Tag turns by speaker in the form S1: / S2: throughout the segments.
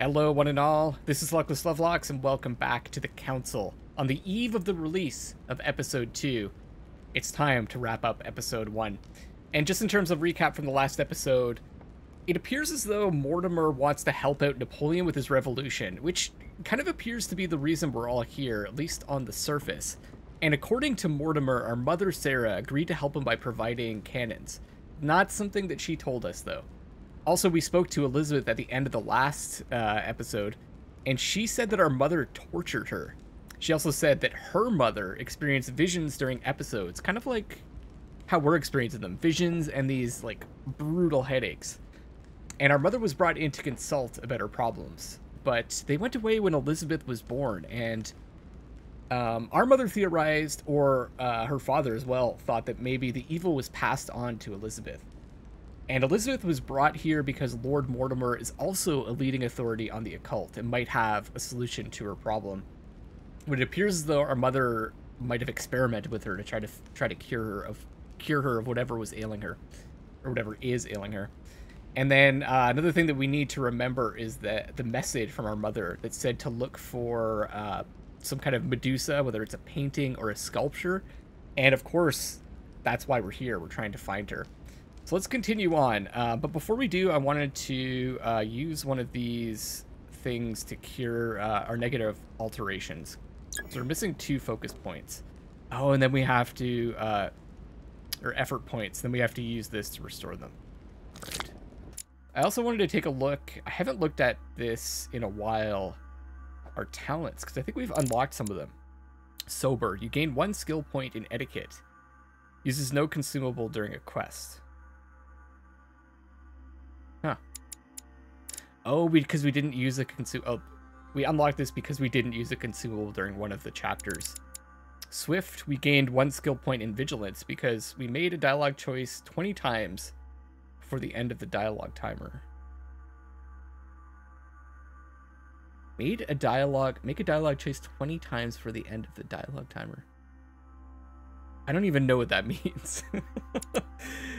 S1: Hello, one and all. This is Luckless Lovelocks, and welcome back to the Council. On the eve of the release of Episode 2, it's time to wrap up Episode 1. And just in terms of recap from the last episode, it appears as though Mortimer wants to help out Napoleon with his revolution, which kind of appears to be the reason we're all here, at least on the surface. And according to Mortimer, our mother Sarah agreed to help him by providing cannons. Not something that she told us, though. Also, we spoke to Elizabeth at the end of the last episode, and she said that our mother tortured her. She also said that her mother experienced visions during episodes, kind of like how we're experiencing them. Visions and these, like, brutal headaches. And our mother was brought in to consult about her problems. But they went away when Elizabeth was born, and our mother theorized, or her father as well, thought that maybe the evil was passed on to Elizabeth. And Elizabeth was brought here because Lord Mortimer is also a leading authority on the occult and might have a solution to her problem. But it appears as though our mother might have experimented with her to try to cure her of whatever was ailing her, or whatever is ailing her. And then another thing that we need to remember is that the message from our mother that said to look for some kind of Medusa, whether it's a painting or a sculpture. And of course, that's why we're here. We're trying to find her. So let's continue on. But before we do, I wanted to use one of these things to cure our negative alterations. So we're missing 2 focus points. Oh, and then we have to, or effort points. Then we have to use this to restore them. Right. I also wanted to take a look. I haven't looked at this in a while. Our talents, because I think we've unlocked some of them. Sober. You gain 1 skill point in etiquette. Uses no consumable during a quest. Huh. Oh, because we didn't use a we unlocked this because we didn't use a consumable during one of the chapters. Swift, we gained 1 skill point in vigilance because we made a dialogue choice 20 times before the end of the dialogue timer. Make a dialogue choice 20 times for the end of the dialogue timer. I don't even know what that means.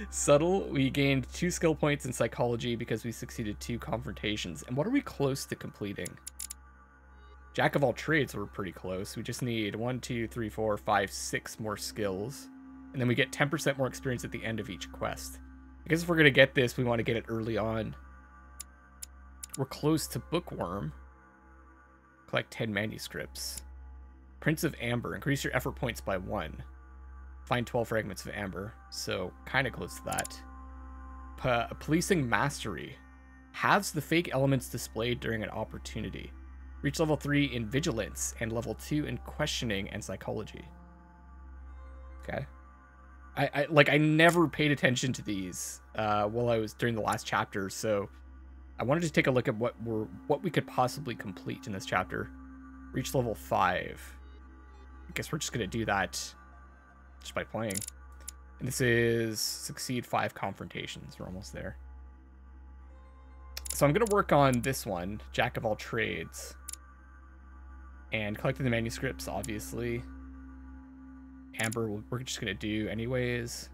S1: Subtle, we gained 2 skill points in psychology because we succeeded 2 confrontations. And what are we close to completing? Jack of all trades, we're pretty close. We just need 1, 2, 3, 4, 5, 6 more skills. And then we get 10% more experience at the end of each quest. I guess if we're going to get this, we want to get it early on. We're close to Bookworm. Collect 10 manuscripts. Prince of Amber, increase your effort points by 1. Find 12 fragments of amber, so kind of close to that. Policing mastery. Halves the fake elements displayed during an opportunity. Reach level 3 in vigilance and level 2 in questioning and psychology. Okay. I never paid attention to these while I was during the last chapter, so I wanted to take a look at what we could possibly complete in this chapter. Reach level 5. I guess we're just gonna do that just by playing. And this is succeed 5 confrontations. We're almost there. So I'm going to work on this one, Jack of all trades. And collecting the manuscripts, obviously. Amber, we're just going to do anyways.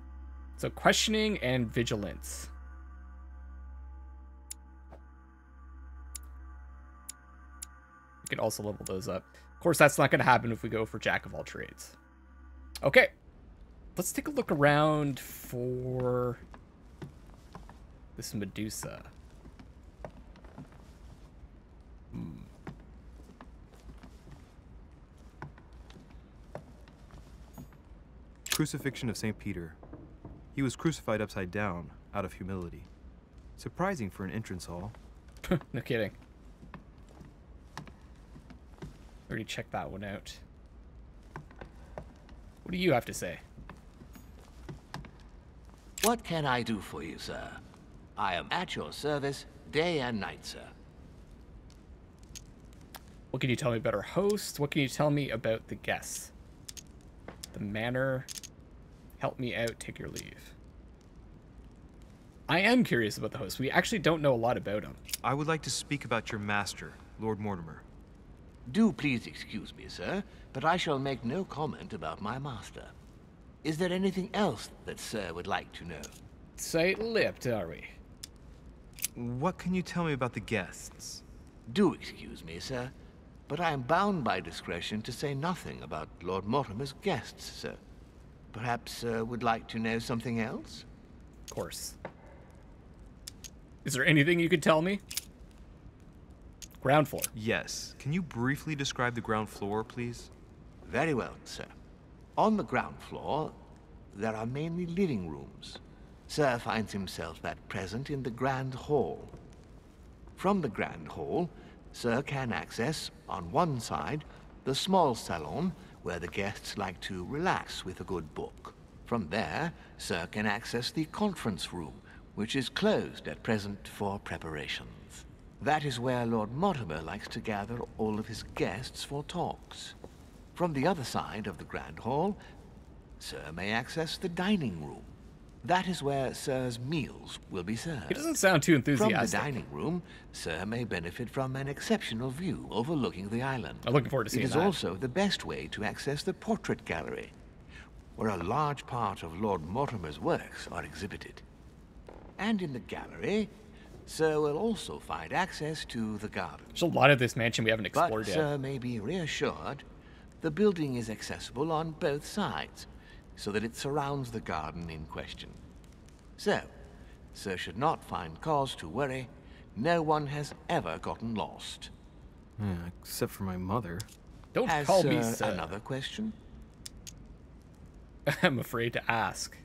S1: So questioning and vigilance. We can also level those up. Of course, that's not going to happen if we go for Jack of all trades. Okay. Let's take a look around for this Medusa.
S2: Crucifixion of St. Peter. He was crucified upside down, out of humility. Surprising for an entrance hall.
S1: No kidding. Already checked that one out. What do you have to say?
S3: What can I do for you, sir? I am at your service day and night, sir.
S1: What can you tell me about our host? What can you tell me about the guests? The manor. Help me out, take your leave. I am curious about the host. We actually don't know a lot about him.
S2: I would like to speak about your master, Lord Mortimer.
S3: Do please excuse me, sir, but I shall make no comment about my master. Is there anything else that sir would like to know?
S1: Tight-lipped, are we?
S2: What can you tell me about the guests?
S3: Do excuse me, sir, but I am bound by discretion to say nothing about Lord Mortimer's guests, sir. Perhaps Sir would like to know something else?
S1: Of course. Is there anything you could tell me? Ground floor.
S2: Yes. Can you briefly describe the ground floor, please?
S3: Very well, sir. On the ground floor, there are mainly living rooms. Sir finds himself at present in the Grand Hall. From the Grand Hall, Sir can access, on one side, the small salon, where the guests like to relax with a good book. From there, Sir can access the conference room, which is closed at present for preparations. That is where Lord Mortimer likes to gather all of his guests for talks. From the other side of the Grand Hall, Sir may access the dining room. That is where Sir's meals will be served.
S1: He doesn't sound too enthusiastic.
S3: From the dining room, Sir may benefit from an exceptional view overlooking the island.
S1: I'm looking forward to seeing that.
S3: It is also the best way to access the portrait gallery, where a large part of Lord Mortimer's works are exhibited. And in the gallery, Sir will also find access to the garden.
S1: There's a lot of this mansion we haven't explored
S3: But
S1: yet.
S3: Sir may be reassured, the building is accessible on both sides, so that it surrounds the garden in question. So, Sir should not find cause to worry. No one has ever gotten lost.
S2: Except for my mother.
S1: Don't
S3: Has
S1: call me
S3: Sir
S1: sir.
S3: another question?
S1: I'm afraid to ask.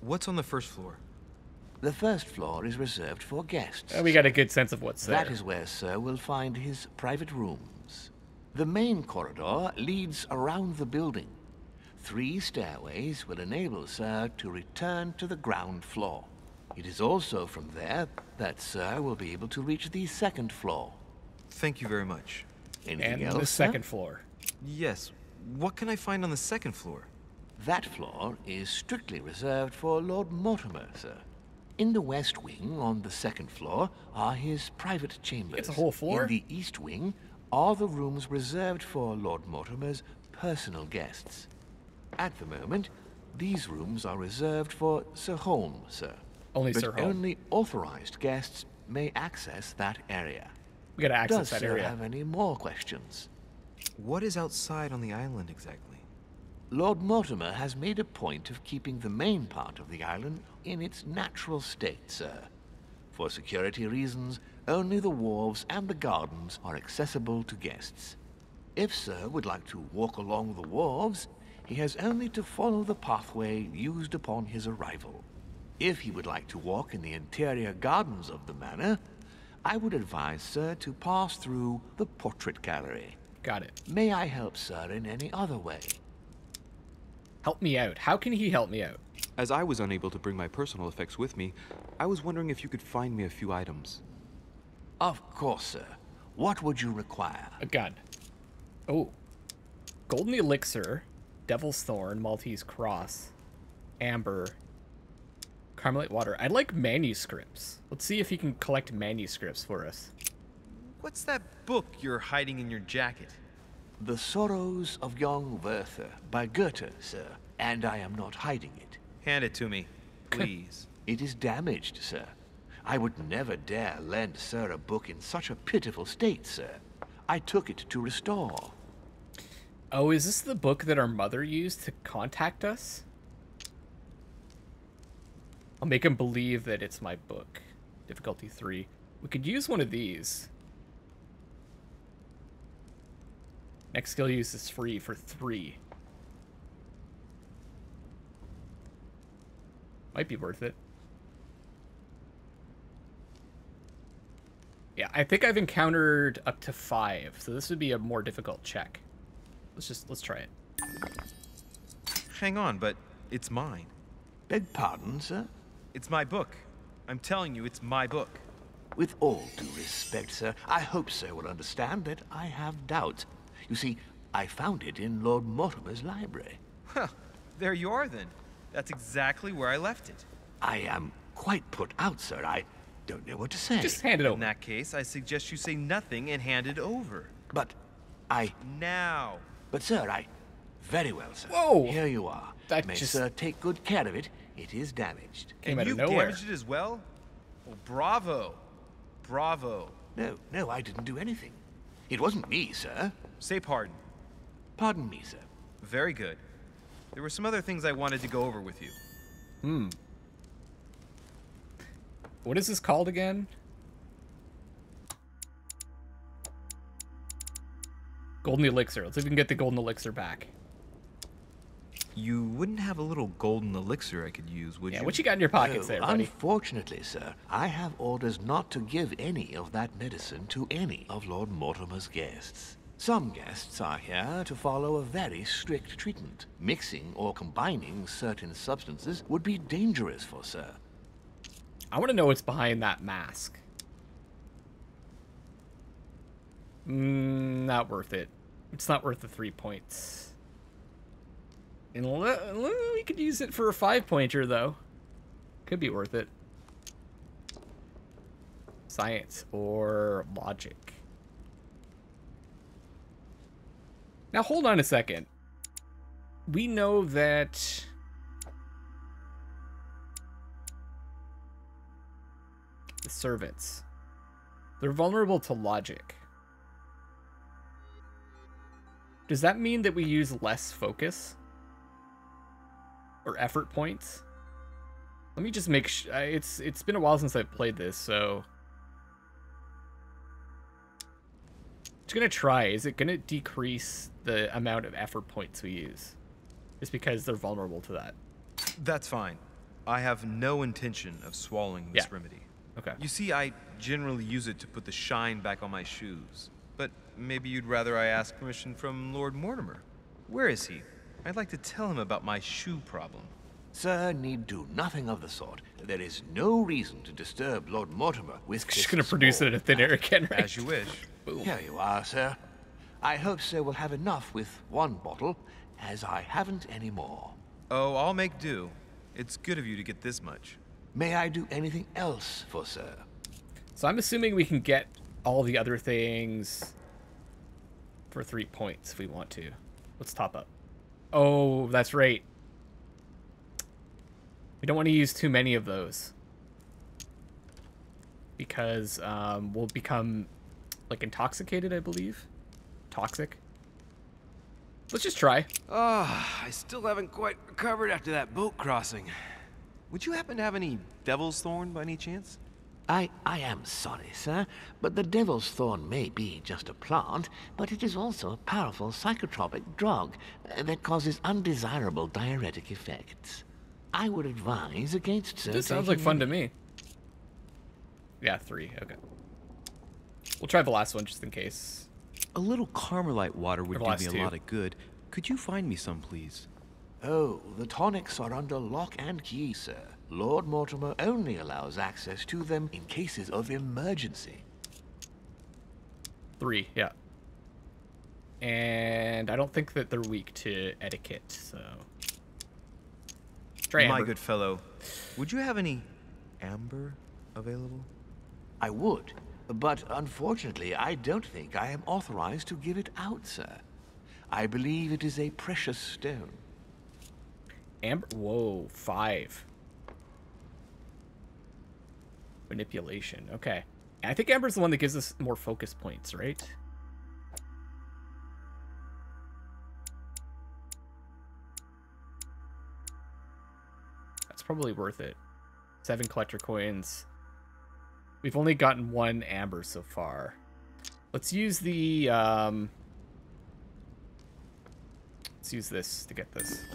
S2: What's on the first floor?
S3: The first floor is reserved for guests.
S1: We got a good sense of what's there.
S3: That is where Sir will find his private rooms. The main corridor leads around the building. 3 stairways will enable Sir to return to the ground floor. It is also from there that Sir will be able to reach the second floor.
S2: Thank you very much.
S3: Anything
S1: And
S3: else,
S1: the
S3: sir?
S1: second floor.
S2: Yes. What can I find on the second floor?
S3: That floor is strictly reserved for Lord Mortimer, sir. In the west wing on the second floor are his private chambers.
S1: It's a whole floor?
S3: In the east wing are the rooms reserved for Lord Mortimer's personal guests. At the moment, these rooms are reserved for Sir Holm, sir.
S1: Only
S3: but
S1: Sir Holm.
S3: Only authorized guests may access that area.
S1: We gotta access
S3: Does
S1: that
S3: Sir
S1: area.
S3: have any more questions?
S2: What is outside on the island exactly?
S3: Lord Mortimer has made a point of keeping the main part of the island in its natural state, sir. For security reasons, only the wharves and the gardens are accessible to guests. If Sir would like to walk along the wharves, he has only to follow the pathway used upon his arrival. If he would like to walk in the interior gardens of the manor, I would advise Sir to pass through the portrait gallery.
S1: Got it.
S3: May I help Sir in any other way?
S1: Help me out. How can he help me out?
S2: As I was unable to bring my personal effects with me, I was wondering if you could find me a few items.
S3: Of course, sir. What would you require?
S1: A gun. Oh. Golden Elixir, Devil's Thorn, Maltese Cross, Amber, Carmelite Water. I'd like manuscripts. Let's see if he can collect manuscripts for us.
S2: What's that book you're hiding in your jacket?
S3: The Sorrows of Young Werther by Goethe, sir. And I am not hiding it.
S2: Hand it to me, please.
S3: It is damaged, sir. I would never dare lend Sir a book in such a pitiful state, sir. I took it to restore.
S1: Oh, is this the book that our mother used to contact us? I'll make him believe that it's my book. Difficulty 3. We could use one of these. Next skill use is free for 3. Might be worth it. Yeah, I think I've encountered up to 5, so this would be a more difficult check. Let's try it.
S2: Hang on, but it's mine.
S3: Beg pardon, sir?
S2: It's my book. I'm telling you, it's my book.
S3: With all due respect, sir, I hope Sir will understand that I have doubts. You see, I found it in Lord Mortimer's library.
S2: Huh, there you are then. That's exactly where I left it.
S3: I am quite put out, sir. I don't know what to say.
S1: Just hand it over.
S2: In that case, I suggest you say nothing and hand it over.
S3: But I...
S2: Now.
S3: But, sir, I... Very well, sir.
S1: Whoa!
S3: Here you are.
S1: That
S3: May
S1: just-
S3: Sir take good care of it. It is damaged.
S1: Came
S2: And
S1: out of
S2: you
S1: nowhere.
S2: damaged it as well? Well, bravo. Bravo.
S3: No, I didn't do anything. It wasn't me, sir.
S2: Say pardon.
S3: Pardon me, sir.
S2: Very good. There were some other things I wanted to go over with you.
S1: What is this called again? Golden Elixir. Let's see if we can get the Golden Elixir back.
S2: You wouldn't have a little golden elixir I could use, would you?
S1: Yeah, what you got in your pockets there, buddy?
S3: Unfortunately, sir, I have orders not to give any of that medicine to any of Lord Mortimer's guests. Some guests are here to follow a very strict treatment. Mixing or combining certain substances would be dangerous for sir.
S1: I want to know what's behind that mask. Not worth it. It's not worth the 3 points. We could use it for a 5-pointer, though. Could be worth it. Science or logic. Now, hold on a second. We know that... the servants. They're vulnerable to logic. Does that mean that we use less focus? Or effort points? Let me just make sure. It's been a while since I've played this, so... Just gonna try. Is it gonna decrease the amount of effort points we use? Just because they're vulnerable to that.
S2: That's fine. I have no intention of swallowing this remedy.
S1: Okay.
S2: You see, I generally use it to put the shine back on my shoes. But maybe you'd rather I ask permission from Lord Mortimer. Where is he? I'd like to tell him about my shoe problem.
S3: Sir need do nothing of the sort. There is no reason to disturb Lord Mortimer with
S1: Just gonna produce it in a thin air again, right?
S2: As you wish.
S1: Boom.
S3: Here you are, sir. I hope sir will have enough with one bottle, as I haven't any more.
S2: Oh, I'll make do. It's good of you to get this much.
S3: May I do anything else for sir?
S1: So I'm assuming we can get all the other things for 3 points if we want to. Let's top up. Oh, that's right. We don't want to use too many of those. Because we'll become, like, intoxicated, I believe. Toxic. Let's just try.
S4: I still haven't quite recovered after that boat crossing. Would you happen to have any devil's thorn by any chance?
S3: I am sorry, sir, but the devil's thorn may be just a plant, but it is also a powerful psychotropic drug that causes undesirable diuretic effects. I would advise against sir.
S1: This sounds like fun to me. Yeah, 3. Okay. We'll try the last one just in case.
S4: A little Carmelite water would do me
S1: two.
S4: a lot of good. Could you find me some, please?
S3: Oh, the tonics are under lock and key, sir. Lord Mortimer only allows access to them in cases of emergency.
S1: 3, yeah. And I don't think that they're weak to etiquette, so... Try
S2: My
S1: amber.
S2: good fellow, would you have any amber available?
S3: I would, but unfortunately I don't think I am authorized to give it out, sir. I believe it is a precious stone.
S1: Amber? Whoa, 5. Manipulation, okay. And I think amber's the one that gives us more focus points, right? That's probably worth it. 7 collector coins. We've only gotten 1 amber so far. Let's use the, let's use this to get this.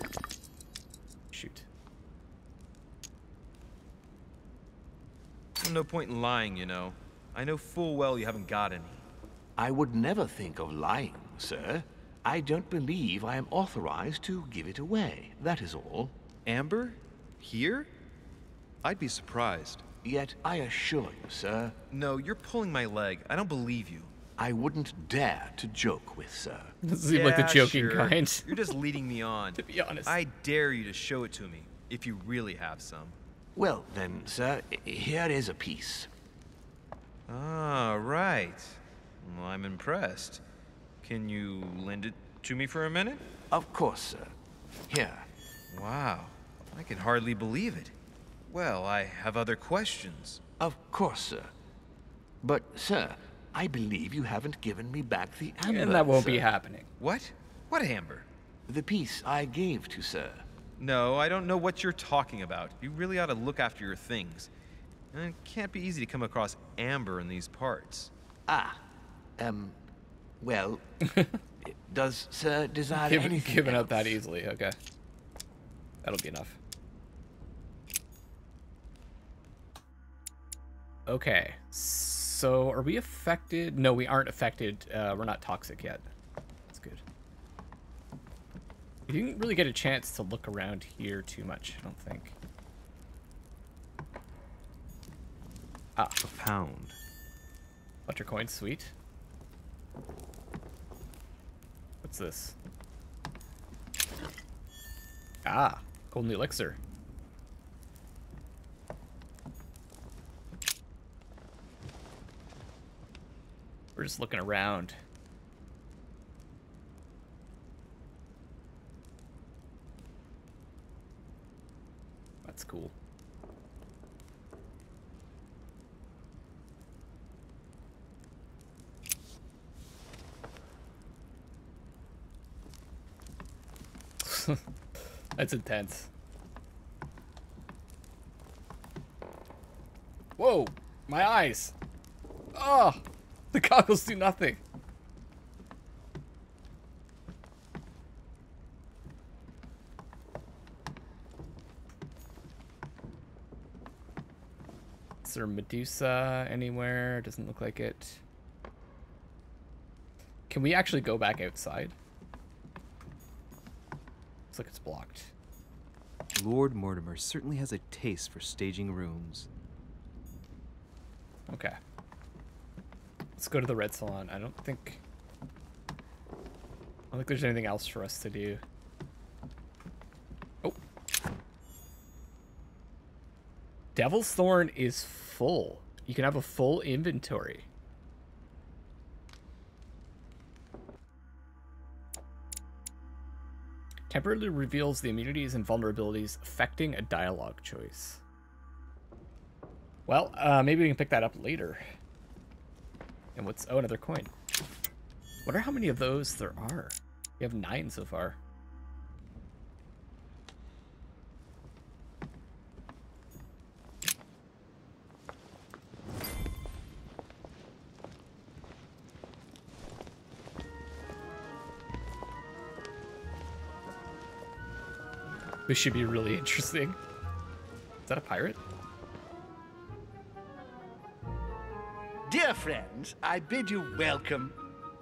S1: Shoot.
S2: No point in lying, you know. I know full well you haven't got any.
S3: I would never think of lying, sir. I don't believe I am authorized to give it away, that is all.
S4: Amber? Here? I'd be surprised.
S3: Yet I assure you, sir,
S2: No, you're pulling my leg. I don't believe you.
S3: I wouldn't dare to joke with sir.
S1: This seems like the joking
S2: sure.
S1: kind.
S2: You're just leading me on.
S1: To be honest.
S2: I dare you to show it to me, if you really have some.
S3: Well then, sir, here is a piece.
S2: Ah, right. Well, I'm impressed. Can you lend it to me for a minute?
S3: Of course, sir. Here.
S2: Wow, I can hardly believe it. Well, I have other questions.
S3: Of course, sir. But, sir, I believe you haven't given me back the amber.
S1: And that won't
S3: sir.
S1: be happening.
S2: What? What amber?
S3: The piece I gave to sir.
S2: No, I don't know what you're talking about. You really ought to look after your things. It can't be easy to come across amber in these parts.
S3: Well, does sir desire anything
S1: Given
S3: else?
S1: up that easily, okay. That'll be enough. Okay, so are we affected? No, we aren't affected. We're not toxic yet. That's good. You didn't really get a chance to look around here too much, I don't think. Ah,
S2: A pound.
S1: Butter coin, sweet. What's this? Ah, golden elixir. We're just looking around. That's cool. That's intense. Whoa! My eyes! Oh! The goggles do nothing. Is there Medusa anywhere? Doesn't look like it. Can we actually go back outside? Looks like it's blocked.
S4: Lord Mortimer certainly has a taste for staging rooms.
S1: Okay. Let's go to the Red Salon. I don't think there's anything else for us to do. Oh. Devil's Thorn is full. You can have a full inventory. Temporarily reveals the immunities and vulnerabilities affecting a dialogue choice. Well, maybe we can pick that up later. And what's... Oh, another coin. Wonder how many of those there are. We have 9 so far. This should be really interesting. Is that a pirate?
S5: Dear friends, I bid you welcome.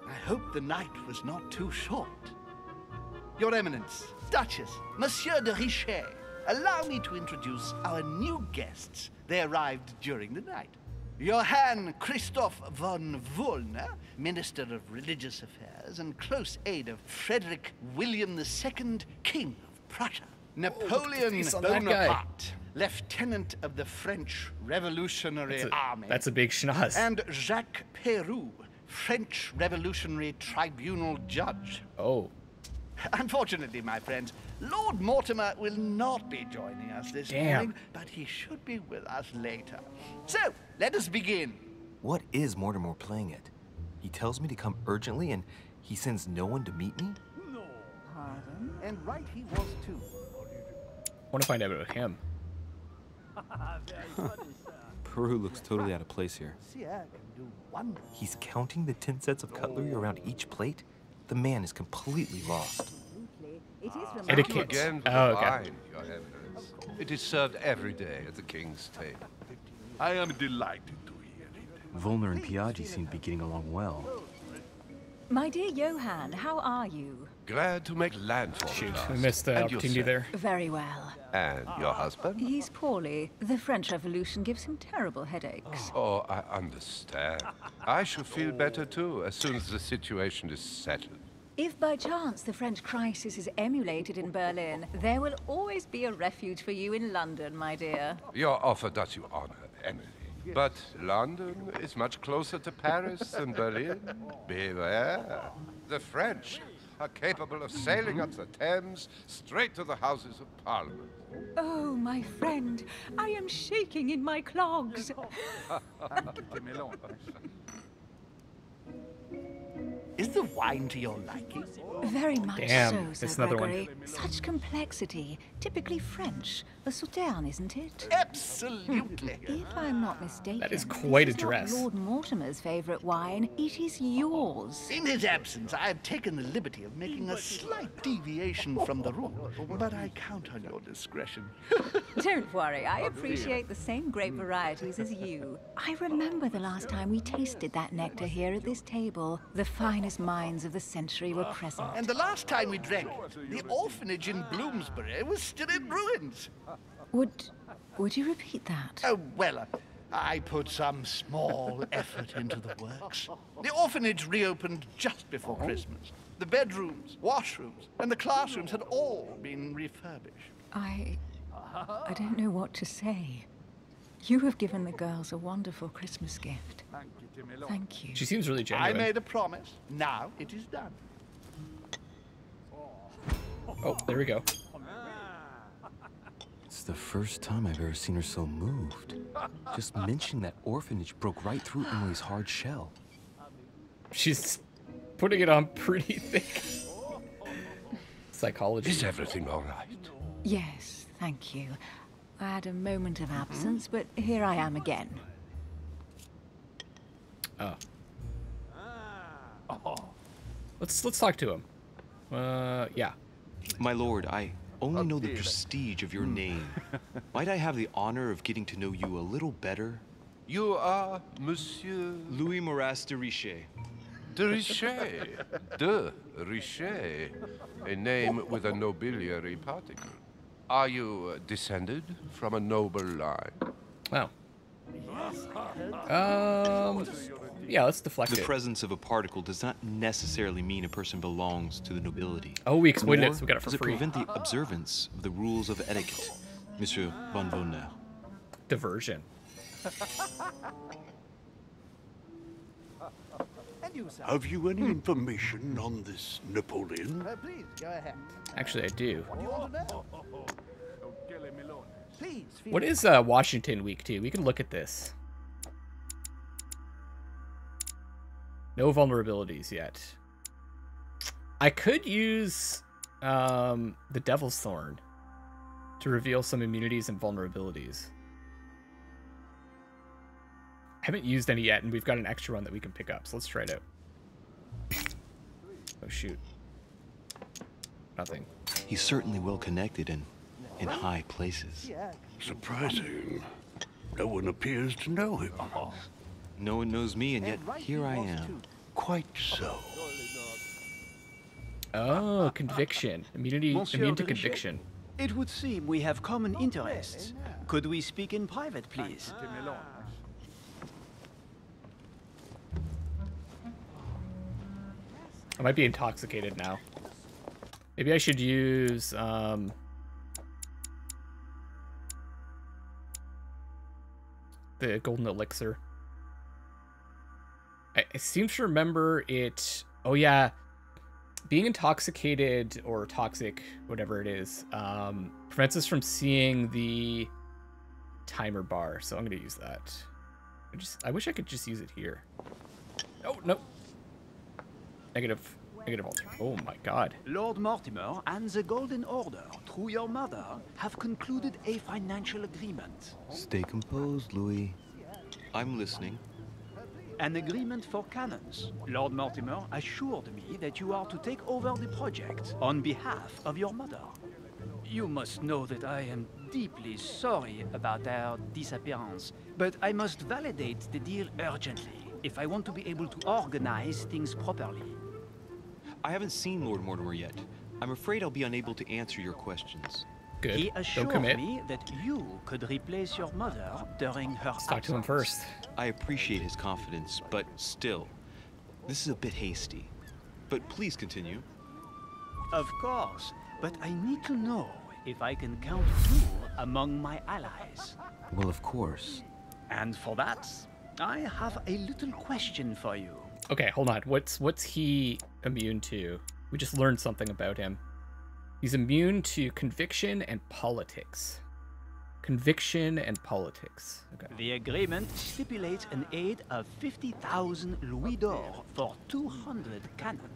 S5: I hope the night was not too short. Your Eminence, Duchess, Monsieur de Richet, allow me to introduce our new guests. They arrived during the night. Johann Christoph von Wollner, Minister of Religious Affairs and close aide of Frederick William II, King of Prussia. Napoleon
S1: face on that guy.
S5: Bonaparte, Lieutenant of the French Revolutionary Army.
S1: That's a big schnoz.
S5: And Jacques Peroux, French Revolutionary Tribunal Judge.
S1: Oh.
S5: Unfortunately, my friends, Lord Mortimer will not be joining us this morning, but he should be with us later. So, let us begin.
S6: What is Mortimer playing at? He tells me to come urgently and he sends no one to meet me?
S5: No. Pardon? And right he was too.
S1: I want to find out about him.
S4: Peru looks totally out of place here.
S5: Sire can do wonders.
S6: He's counting the 10 sets of cutlery around each plate? The man is completely lost.
S1: Etiquette.
S7: Again for
S1: Oh,
S7: the
S1: okay.
S7: wine, Your Eminence. It is served every day at the king's table. I am delighted to hear it.
S4: Volner and Piaggi seem to be getting along well.
S8: My dear Johann, how are you?
S7: Glad to make landfall.
S1: Shoot,
S7: at
S1: we
S7: last.
S1: missed the
S7: And
S1: opportunity
S7: yourself?
S1: there.
S8: Very well.
S7: And your husband?
S8: He's poorly. The French Revolution gives him terrible headaches.
S7: Oh, I understand. I shall feel better too as soon as the situation is settled.
S8: If by chance the French crisis is emulated in Berlin, there will always be a refuge for you in London, my dear.
S7: Your offer does you honor, Emily. But London is much closer to Paris than Berlin. Beware. The French are capable of sailing up the Thames straight to the Houses of Parliament.
S8: Oh, my friend, I am shaking in my clogs.
S5: Is the wine to your liking?
S8: Very much
S1: Damn,
S8: so,
S1: it's
S8: Sir
S1: another one.
S8: Gregory. Such complexity. Typically French. A Sauterne, isn't it?
S5: Absolutely.
S8: If I'm not mistaken,
S1: That is quite a
S8: this is not
S1: dress.
S8: Lord Mortimer's favourite wine. It is yours.
S5: In his absence, I have taken the liberty of making a slight deviation from the rule, but I count on your discretion.
S8: Don't worry, I appreciate the same grape varieties as you. I remember the last time we tasted that nectar here at this table. The finest minds of the century were present.
S5: And the last time we drank it, the orphanage in Bloomsbury was still in ruins.
S8: Would you repeat that?
S5: Oh, well, I put some small effort into the works. The orphanage reopened just before Christmas. The bedrooms, washrooms, and the classrooms had all been refurbished.
S8: I don't know what to say. You have given the girls a wonderful Christmas gift. Thank you.
S1: She seems really
S5: I
S1: genuine.
S5: made a promise. Now it is done.
S1: Oh, there we go.
S6: It's the first time I've ever seen her so moved. Just mentioning that orphanage broke right through Emily's hard shell.
S1: She's putting it on pretty thick. Psychology.
S7: Is everything all right?
S8: Yes, thank you. I had a moment of absence, but here I am again.
S1: Oh. Let's talk to him. Yeah.
S6: My lord, I only know the prestige of your name. Might I have the honor of getting to know you a little better?
S7: You are Monsieur
S6: Louis Moras de Richet.
S7: de Richet. De Richet. A name with a nobiliary particle. Are you descended from a noble line?
S1: Wow. Yeah, let's deflect
S6: The
S1: it.
S6: presence of a particle does not necessarily mean a person belongs to the nobility.
S1: Oh, we exploited
S6: Nor
S1: it, so we got it for
S6: does
S1: free.
S6: prevent the observance of the rules of etiquette, Monsieur Bonbonnet.
S1: Diversion.
S9: Have you any information on this Napoleon?
S5: Please, go ahead.
S1: Actually, I do.
S5: What do you want to know? Please, feel
S1: What is Washington Week 2? We can look at this. No vulnerabilities yet. I could use the Devil's Thorn to reveal some immunities and vulnerabilities. I haven't used any yet, and we've got an extra one that we can pick up, so let's try it out. Oh, shoot. Nothing.
S6: He's certainly well connected and in high places.
S9: Surprising. No one appears to know him.
S6: No one knows me, and yet here I am.
S9: Quite so.
S1: Oh, conviction. Immunity,
S10: Monsieur
S1: immune to
S10: de Richet?
S1: conviction.
S10: It would seem we have common interests. Could we speak in private, please?
S1: I might be intoxicated now. Maybe I should use, the golden elixir. I seem to remember it... Oh, yeah. Being intoxicated, or toxic, whatever it is, prevents us from seeing the timer bar, so I'm going to use that. I wish I could just use it here. Oh, no. Negative alter. Oh my god.
S10: Lord Mortimer and the Golden Order, through your mother, have concluded a financial agreement.
S6: Stay composed, Louis. I'm listening.
S10: An agreement for cannons. Lord Mortimer assured me that you are to take over the project on behalf of your mother. You must know that I am deeply sorry about their disappearance, but I must validate the deal urgently if I want to be able to organize things properly.
S6: I haven't seen Lord Mortimer yet. I'm afraid I'll be unable to answer your questions.
S1: Good.
S10: He
S1: Don't
S10: assured
S1: commit.
S10: me that you could replace your mother during her
S1: Let's talk to him
S10: absence.
S1: first.
S6: I appreciate his confidence, but still, this is a bit hasty. But please continue.
S10: Of course, but I need to know if I can count you among my allies.
S6: Well, of course.
S10: And for that, I have a little question for you.
S1: Okay, hold on. What's he immune to? We just learned something about him. He's immune to conviction and politics. Conviction and politics. Okay.
S10: The agreement stipulates an aid of 50,000 louis d'or for 200 cannon.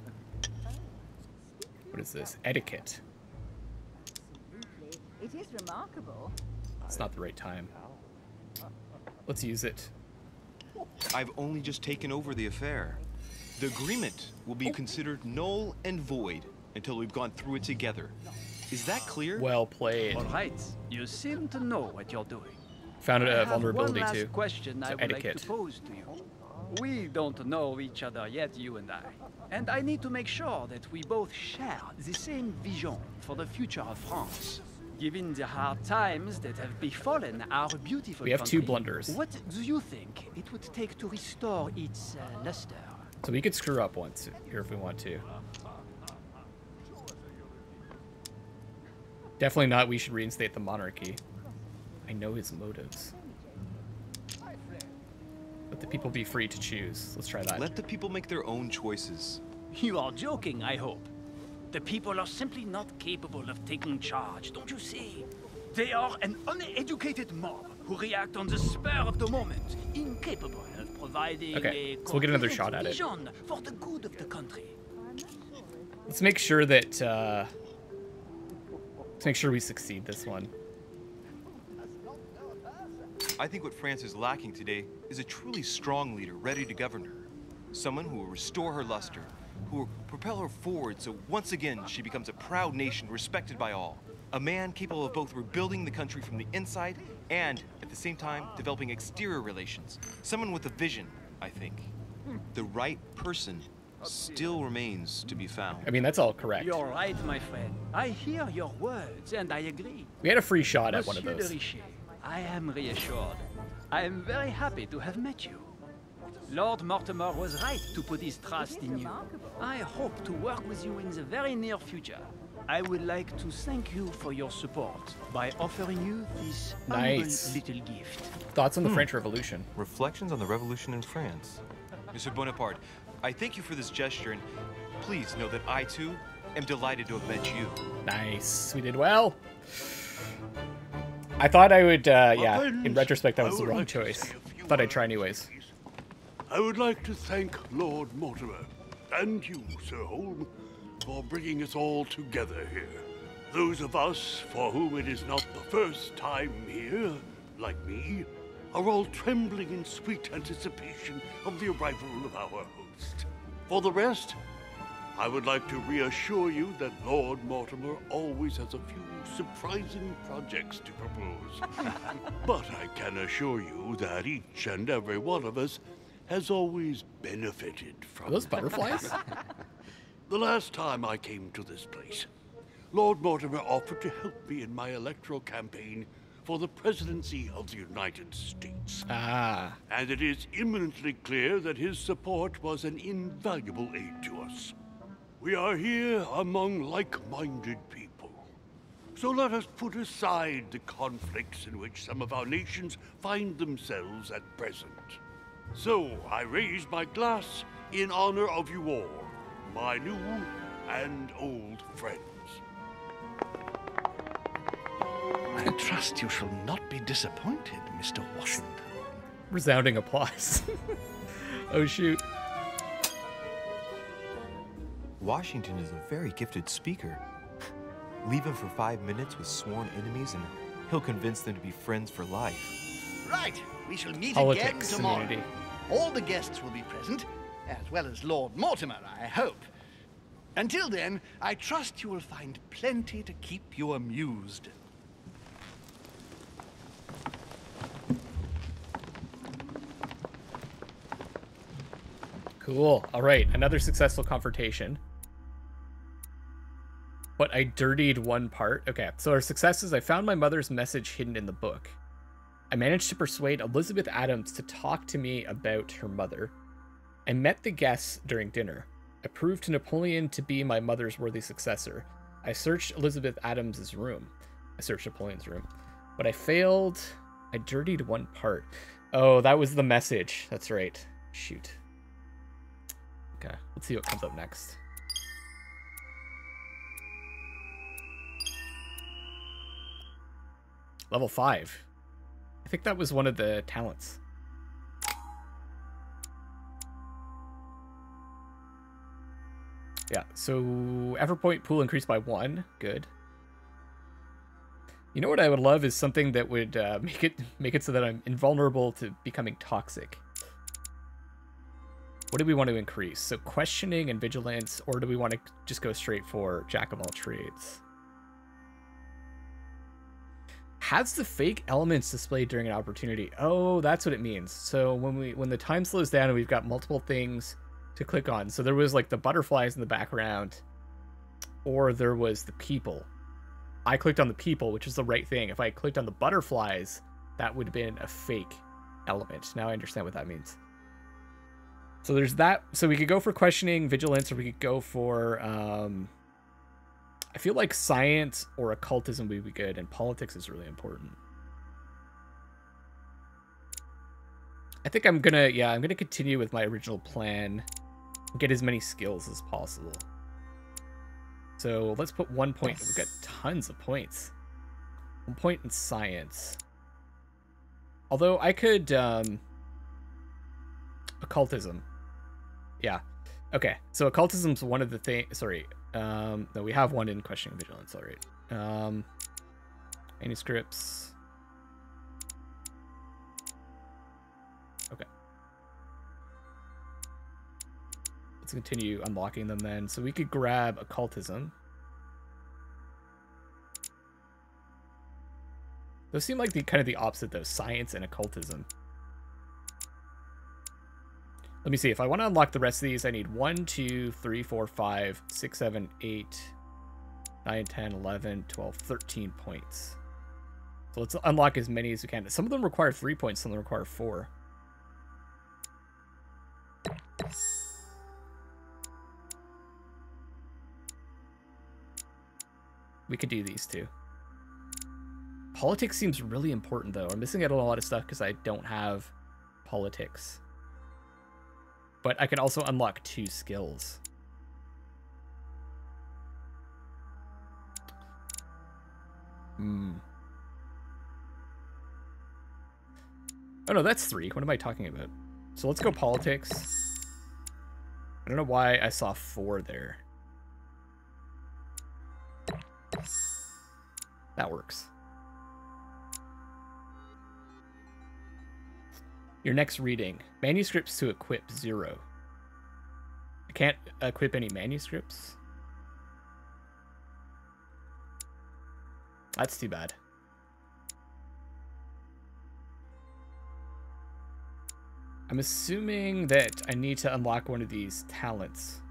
S1: What is this? Etiquette.
S8: It is remarkable.
S1: It's not the right time. Let's use it.
S6: I've only just taken over the affair. The agreement will be considered null and void until we've gone through it together. Is that clear?
S1: Well played.
S10: All right, you seem to know what you're doing.
S1: Found a vulnerability
S10: one last
S1: too.
S10: question I would
S1: etiquette.
S10: like to pose to you. We don't know each other yet, you and I. And I need to make sure that we both share the same vision for the future of France. Given the hard times that have befallen our beautiful
S1: We have
S10: country,
S1: 2 blunders.
S10: what do you think it would take to restore its luster?
S1: So we could screw up once here if we want to. Definitely not. We should reinstate the monarchy. I know his motives. Let the people be free to choose. Let's try that.
S6: Let the people make their own choices.
S10: You are joking, I hope. The people are simply not capable of taking charge, don't you see? They are an uneducated mob who react on the spur of the moment, incapable of providing
S1: Okay,
S10: a
S1: so we'll get another shot at it.
S10: vision for the good of the country.
S1: Let's make sure that let's make sure we succeed this one.
S6: I think what France is lacking today is a truly strong leader ready to govern her. Someone who will restore her luster, who will propel her forward so once again she becomes a proud nation respected by all. A man capable of both rebuilding the country from the inside and, at the same time, developing exterior relations. Someone with a vision, I think. The right person still remains to be found.
S1: I mean, that's all correct.
S10: You're right, my friend. I hear your words, and I agree.
S1: We had a free shot at one of
S10: Monsieur
S1: those.
S10: de Richet, I am reassured. I am very happy to have met you. Lord Mortimer was right to put his trust in you. I hope to work with you in the very near future. I would like to thank you for your support by offering you this
S1: Nice.
S10: humble little gift.
S1: Thoughts on the French Revolution?
S2: Reflections on the Revolution in France.
S6: Mr. Bonaparte, I thank you for this gesture, and please know that I, too, am delighted to have met you.
S1: Nice. We did well. I thought I would, yeah, in retrospect, that was the wrong choice. But I'd try anyways.
S9: I would like to thank Lord Mortimer, and you, Sir Holm, for bringing us all together here. Those of us for whom it is not the first time here, like me, are all trembling in sweet anticipation of the arrival of our host. For the rest, I would like to reassure you that Lord Mortimer always has a few surprising projects to propose. But I can assure you that each and every one of us has always benefited from
S1: Are those butterflies?
S9: The last time I came to this place, Lord Mortimer offered to help me in my electoral campaign for the presidency of the United States.
S1: Ah.
S9: And it is imminently clear that his support was an invaluable aid to us. We are here among like-minded people. So let us put aside the conflicts in which some of our nations find themselves at present. So I raise my glass in honor of you all, my new and old friends.
S5: I trust you shall not be disappointed, Mr. Washington.
S1: Resounding applause. Oh, shoot.
S2: Washington is a very gifted speaker. Leave him for 5 minutes with sworn enemies and he'll convince them to be friends for life.
S5: Right, we shall meet
S1: Politics
S5: again tomorrow.
S1: immunity.
S5: All the guests will be present, as well as Lord Mortimer, I hope. Until then, I trust you will find plenty to keep you amused.
S1: Cool. All right, another successful confrontation. But I dirtied one part. Okay, so our successes: I found my mother's message hidden in the book. I managed to persuade Elizabeth Adams to talk to me about her mother. I met the guests during dinner. I proved to Napoleon to be my mother's worthy successor. I searched Elizabeth Adams's room. I searched Napoleon's room. But I failed. I dirtied one part. Oh, that was the message. That's right. Shoot. Okay, let's see what comes up next. Level 5. I think that was one of the talents. Yeah, so effort point pool increased by 1. Good. You know what I would love is something that would make it so that I'm invulnerable to becoming toxic. What do we want to increase? So questioning and vigilance, or do we want to just go straight for jack of all trades? Has the fake elements displayed during an opportunity? Oh, that's what it means. So when the time slows down and we've got multiple things to click on. So there was like the butterflies in the background, or there was the people. I clicked on the people, which is the right thing. If I clicked on the butterflies, that would have been a fake element. Now I understand what that means. So there's that. So we could go for questioning, vigilance, or we could go for, I feel like science or occultism would be good, and politics is really important. I think I'm gonna continue with my original plan, get as many skills as possible. So let's put 1 point. We've got tons of points. 1 point in science. Although I could, occultism. Yeah. Okay. So occultism's one of the things. Sorry. No, we have one in questioning vigilance. All right. Manuscripts. Okay. Let's continue unlocking them then. So we could grab occultism. Those seem like the kind of the opposite though, science and occultism. Let me see. If I want to unlock the rest of these, I need 1, 2, 3, 4, 5, 6, 7, 8, 9, 10, 11, 12, 13 points. So let's unlock as many as we can. Some of them require 3 points, some of them require 4. We could do these two. Politics seems really important, though. I'm missing out on a lot of stuff because I don't have politics. But I can also unlock 2 skills. Oh, no, that's 3. What am I talking about? So let's go politics. I don't know why I saw 4 there. That works. Your next reading. Manuscripts to equip 0. I can't equip any manuscripts. That's too bad. I'm assuming that I need to unlock one of these talents.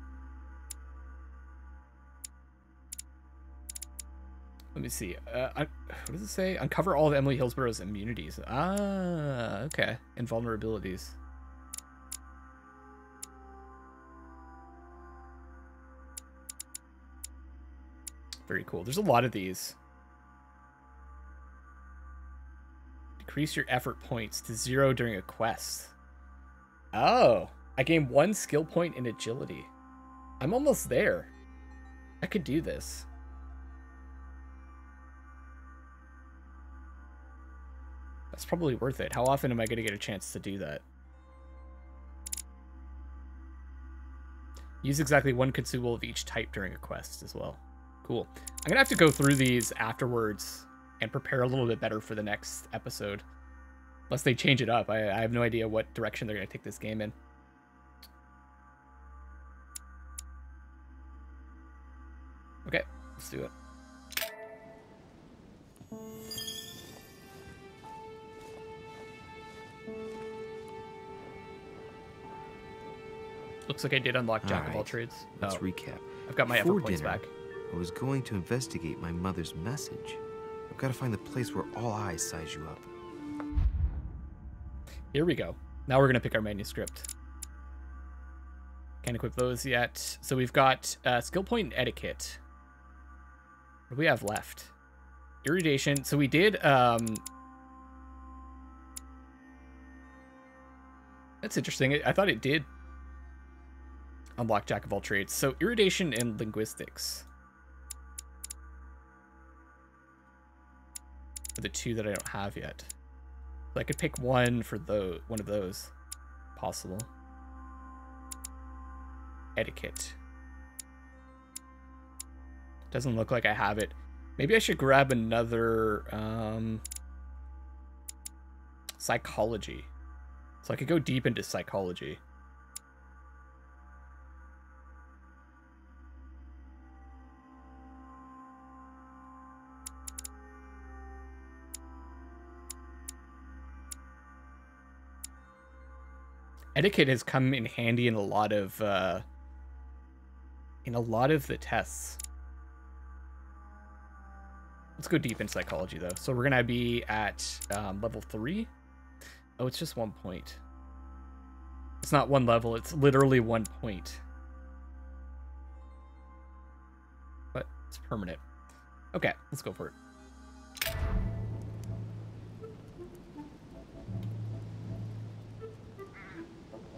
S1: Let me see. What does it say? Uncover all of Emily Hillsborough's immunities. Ah, okay. And vulnerabilities. Very cool. There's a lot of these. Decrease your effort points to 0 during a quest. Oh, I gain 1 skill point in agility. I'm almost there. I could do this. That's probably worth it. How often am I going to get a chance to do that? Use exactly 1 consumable of each type during a quest as well. Cool. I'm going to have to go through these afterwards and prepare a little bit better for the next episode. Unless they change it up. I have no idea what direction they're going to take this game in. Okay, let's do it. Looks like I did unlock Jack of all trades.
S2: Let's recap.
S1: I've got my effort points back.
S2: I was going to investigate my mother's message. I've got to find the place where all eyes size you up.
S1: Here we go. Now we're going to pick our manuscript. Can't equip those yet. So we've got skill point and etiquette. What do we have left? Irradiation. So we did... That's interesting. I thought it did unlock Jack of all trades. So irradiation and linguistics. for the 2 that I don't have yet. So I could pick one for one of those. Possible. Etiquette. Doesn't look like I have it. Maybe I should grab another psychology. So I could go deep into psychology. Etiquette has come in handy in a lot of the tests. Let's go deep in psychology though. So we're gonna be at level 3. Oh, it's just 1 point. It's not 1 level, it's literally 1 point. But it's permanent. Okay, let's go for it.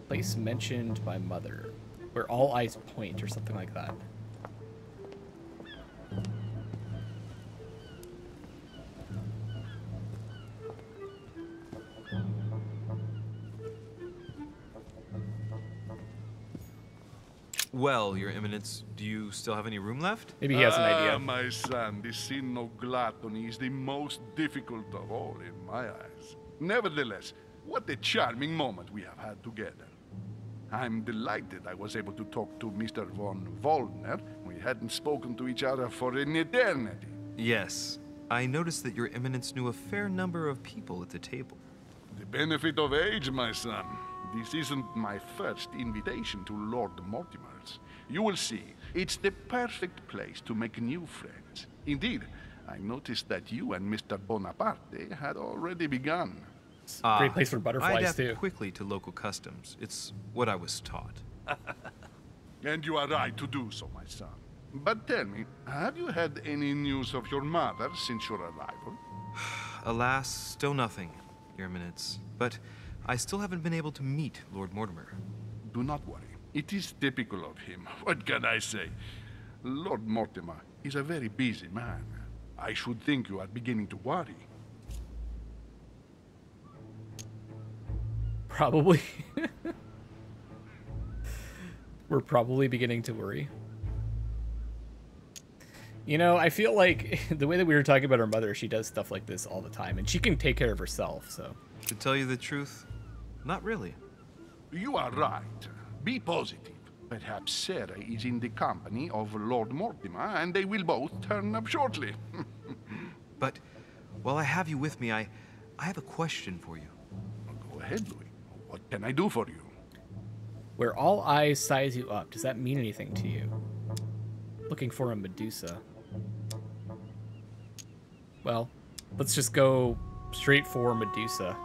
S1: Place mentioned by mother, where all eyes point, or something like that.
S2: Well, Your Eminence, do you still have any room left?
S1: Maybe he has an idea.
S9: My son, the sin of gluttony is the most difficult of all in my eyes. Nevertheless, what a charming moment we have had together. I'm delighted I was able to talk to Mr. von Wollner. We hadn't spoken to each other for an eternity.
S2: Yes. I noticed that Your Eminence knew a fair number of people at the table.
S9: The benefit of age, my son. This isn't my first invitation to Lord Mortimer's. You will see, it's the perfect place to make new friends. Indeed, I noticed that you and Mr. Bonaparte had already begun.
S1: Great place for butterflies,
S2: I adapt
S1: too.
S2: quickly to local customs. It's what I was taught.
S9: And you are right to do so, my son. But tell me, have you had any news of your mother since your arrival?
S2: Alas, still nothing, Your Eminence. But I still haven't been able to meet Lord Mortimer.
S9: Do not worry. It is typical of him. What can I say? Lord Mortimer is a very busy man. I should think you are beginning to worry.
S1: Probably. We're probably beginning to worry. You know, I feel like the way that we were talking about her mother, she does stuff like this all the time, and she can take care of herself, so.
S2: To tell you the truth, not really.
S9: You are right. Be positive. Perhaps Sarah is in the company of Lord Mortimer, and they will both turn up shortly.
S2: But while I have you with me, I have a question for you.
S9: Go ahead, Louis. What can I do for you?
S1: Where all eyes size you up, does that mean anything to you? Looking for a Medusa. Well, let's just go straight for Medusa.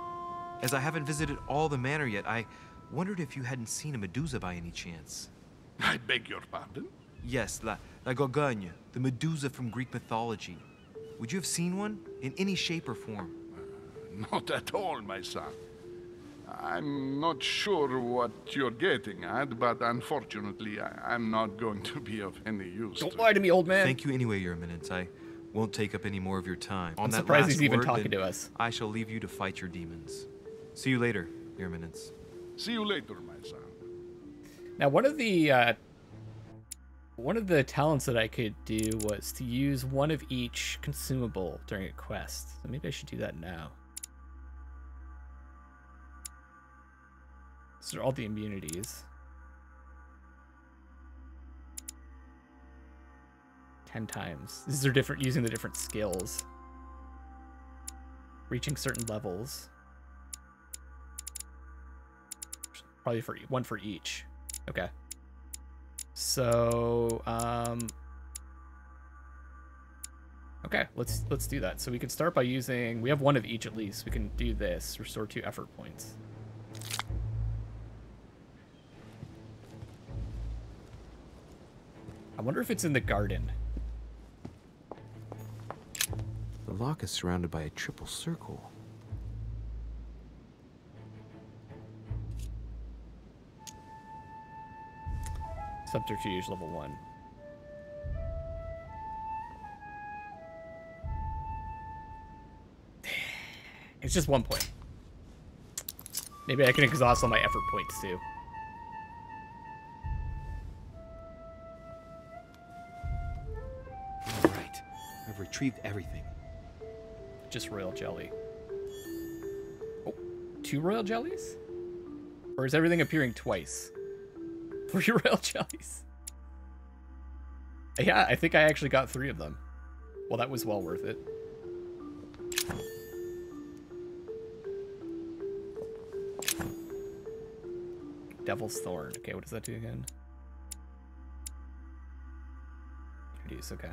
S2: As I haven't visited all the manor yet, I wondered if you hadn't seen a Medusa by any chance.
S9: I beg your pardon?
S2: Yes, la Gorgogne, the Medusa from Greek mythology. Would you have seen one in any shape or form?
S9: Not at all, my son. I'm not sure what you're getting at, but unfortunately, I'm not going to be of any use.
S1: Don't lie to me, old man.
S2: Thank you anyway, Your Eminence. I won't take up any more of your time.
S1: I'm surprised he's even talking to us.
S2: I shall leave you to fight your demons. See you later, Your Eminence.
S9: See you later, my son.
S1: Now, one of the talents that I could do was to use one of each consumable during a quest. So maybe I should do that now. So all the immunities. 10 times. These are different, using the different skills. Reaching certain levels. Probably for one for each. Okay. So, okay, let's do that. So we can start by using, we have one of each at least. We can do this, restore 2 effort points. I wonder if it's in the garden.
S2: The lock is surrounded by a triple circle.
S1: Subterfuge level 1. It's just 1 point. Maybe I can exhaust all my effort points too.
S4: All right, I've retrieved everything.
S1: Just royal jelly. Oh, 2 royal jellies? Or is everything appearing twice? 3 royal jellies. Yeah, I think I actually got 3 of them. Well, that was well worth it. Devil's Thorn. Okay, what does that do again? Introduce, okay.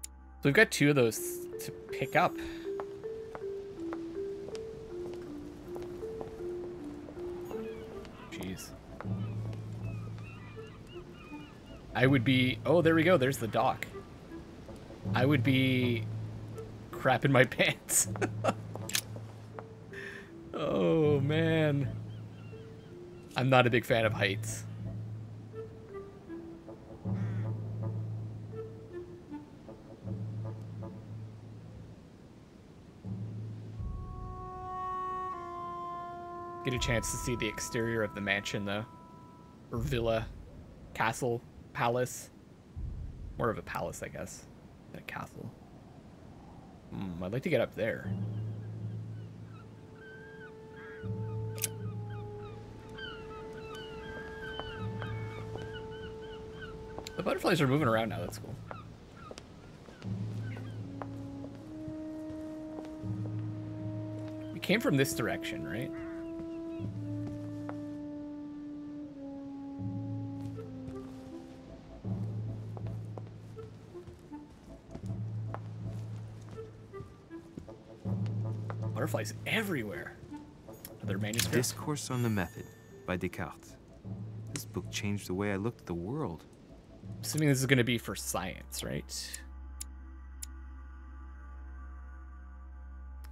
S1: So we've got 2 of those to pick up. Jeez. I would be... Oh, there we go. There's the dock. I would be crapping my pants. Oh, man. I'm not a big fan of heights. Get a chance to see the exterior of the mansion, though. Or villa. Castle. Palace. More of a palace, I guess, than a castle. I'd like to get up there. The butterflies are moving around now, that's cool. We came from this direction, right? Butterflies everywhere. Another manuscript.
S6: Discourse on the Method by Descartes. This book changed the way I looked at the world.
S1: Assuming this is going to be for science, right?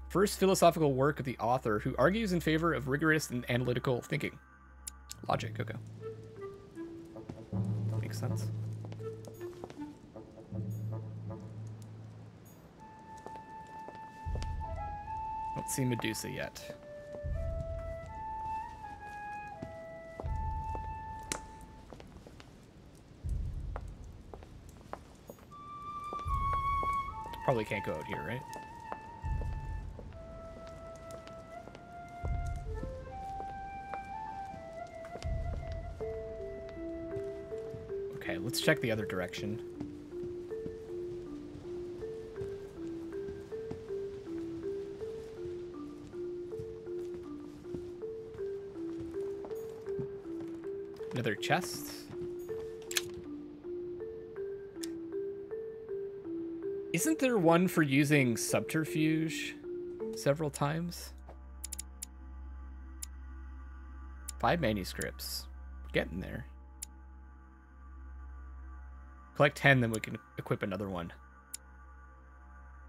S1: First philosophical work of the author who argues in favor of rigorous and analytical thinking. Logic, okay. Makes sense. Don't see Medusa yet. Probably can't go out here, right? Okay, let's check the other direction. Another chest. Isn't there one for using subterfuge several times? 5 manuscripts. We're getting there. Collect 10, then we can equip another one.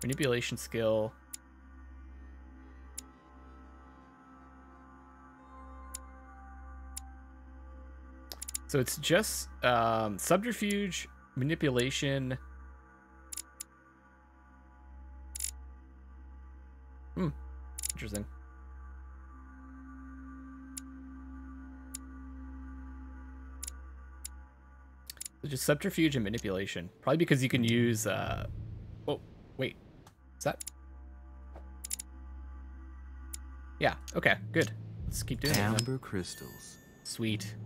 S1: Manipulation skill. So it's just subterfuge, manipulation. Interesting. So just subterfuge and manipulation. Probably because you can use... Oh, wait. Is that... Yeah, okay, good. Let's keep doing it.
S6: Amber crystals.
S1: Sweet.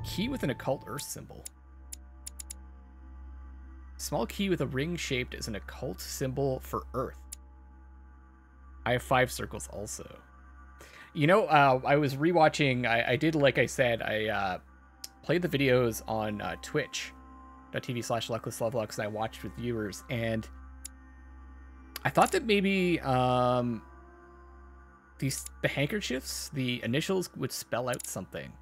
S1: Key with an occult earth symbol. Small key with a ring shaped as an occult symbol for Earth. I have 5 circles also. You know, I was rewatching, I did, like I said, I played the videos on twitch.tv/Luckless Lovelocks, and I watched with viewers, and I thought that maybe the handkerchiefs, the initials would spell out something.